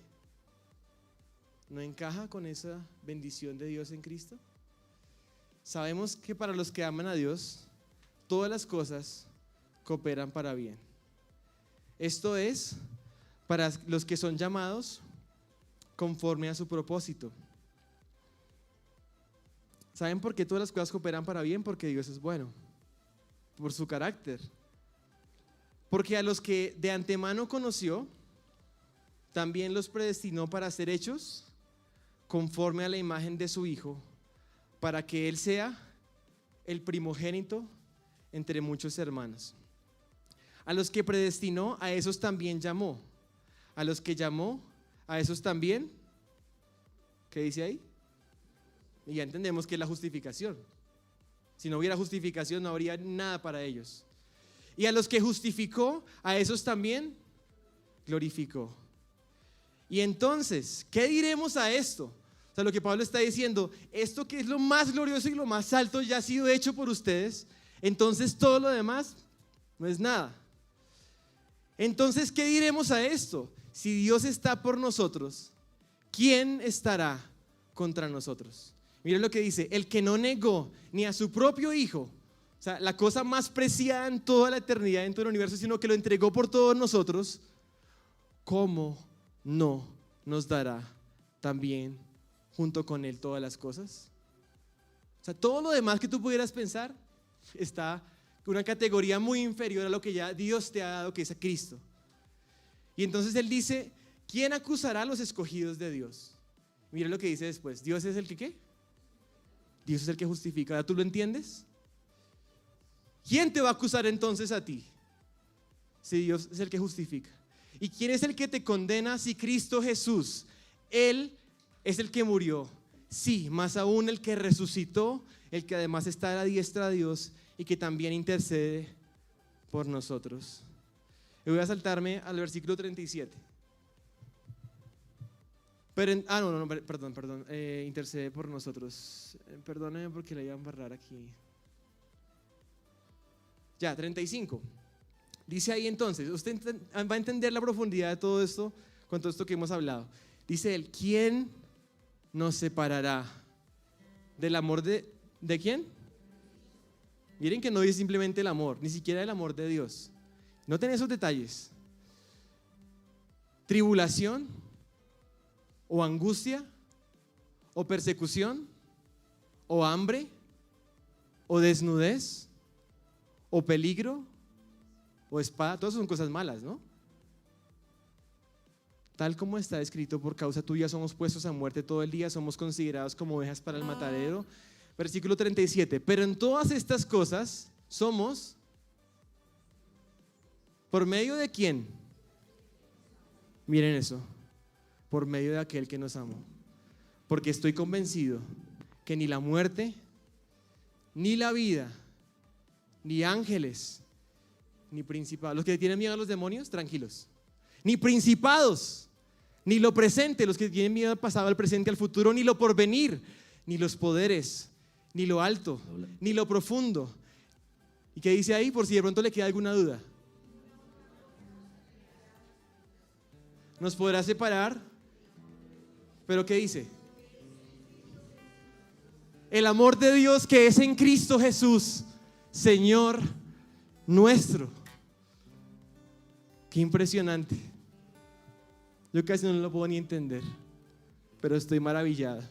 no encaja con esa bendición de Dios en Cristo? Sabemos que para los que aman a Dios, todas las cosas cooperan para bien. Esto es, para los que son llamados conforme a su propósito. ¿Saben por qué todas las cosas cooperan para bien? Porque Dios es bueno, por su carácter. Porque a los que de antemano conoció, también los predestinó para ser hechos conforme a la imagen de su Hijo, para que Él sea el primogénito entre muchos hermanos. A los que predestinó, a esos también llamó. A los que llamó, a esos también, ¿qué dice ahí? Y ya entendemos que es la justificación. Si no hubiera justificación, no habría nada para ellos. Y a los que justificó, a esos también glorificó. Y entonces, ¿qué diremos a esto? O sea, lo que Pablo está diciendo, esto que es lo más glorioso y lo más alto ya ha sido hecho por ustedes, entonces todo lo demás no es nada. Entonces, ¿qué diremos a esto? Si Dios está por nosotros, ¿quién estará contra nosotros? Miren lo que dice, el que no negó ni a su propio Hijo, o sea, la cosa más preciada en toda la eternidad, en todo el universo, sino que lo entregó por todos nosotros, ¿cómo no nos dará también junto con Él todas las cosas? O sea, todo lo demás que tú pudieras pensar está en una categoría muy inferior a lo que ya Dios te ha dado, que es a Cristo. Y entonces Él dice, ¿quién acusará a los escogidos de Dios? Mira lo que dice después, Dios es el que ¿qué? Dios es el que justifica. ¿Ahora tú lo entiendes? ¿Quién te va a acusar entonces a ti? Si Dios es el que justifica. ¿Y quién es el que te condena? Si Cristo Jesús, Él es el que murió. Sí, más aún el que resucitó, el que además está a la diestra de Dios y que también intercede por nosotros. Y voy a saltarme al versículo 37. Pero perdón, intercede por nosotros. Perdóneme porque le iba a embarrar aquí. Ya, 35. Dice ahí entonces, usted va a entender la profundidad de todo esto, con todo esto que hemos hablado. Dice él, ¿quién nos separará del amor de quién? Miren que no dice simplemente el amor, ni siquiera el amor de Dios. Noten esos detalles. Tribulación, o angustia, o persecución, o hambre, o desnudez, o peligro, o espada. Todas son cosas malas, ¿no? Tal como está escrito, por causa tuya somos puestos a muerte todo el día, somos considerados como ovejas para el matadero. Versículo 37. Pero en todas estas cosas somos, ¿por medio de quién? Miren eso, por medio de aquel que nos amó. Porque estoy convencido que ni la muerte, ni la vida, ni ángeles, ni principados, los que tienen miedo a los demonios, tranquilos, ni principados, ni lo presente, los que tienen miedo al pasado, al presente, al futuro, ni lo porvenir, ni los poderes, ni lo alto, ni lo profundo. ¿Y qué dice ahí? Por si de pronto le queda alguna duda. Nos podrá separar, pero ¿qué dice? El amor de Dios que es en Cristo Jesús, Señor nuestro. Qué impresionante. Yo casi no lo puedo ni entender, pero estoy maravillada.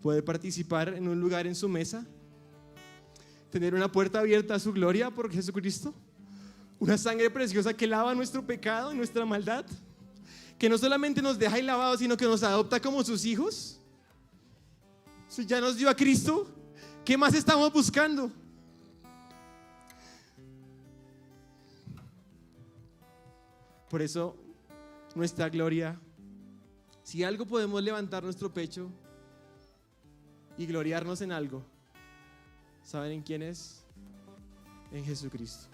Poder participar en un lugar en su mesa, tener una puerta abierta a su gloria por Jesucristo, una sangre preciosa que lava nuestro pecado y nuestra maldad, que no solamente nos deja ahí lavados, sino que nos adopta como sus hijos. Si ya nos dio a Cristo, ¿qué más estamos buscando? Por eso nuestra gloria, si algo podemos levantar nuestro pecho y gloriarnos en algo, ¿saben en quién es? En Jesucristo.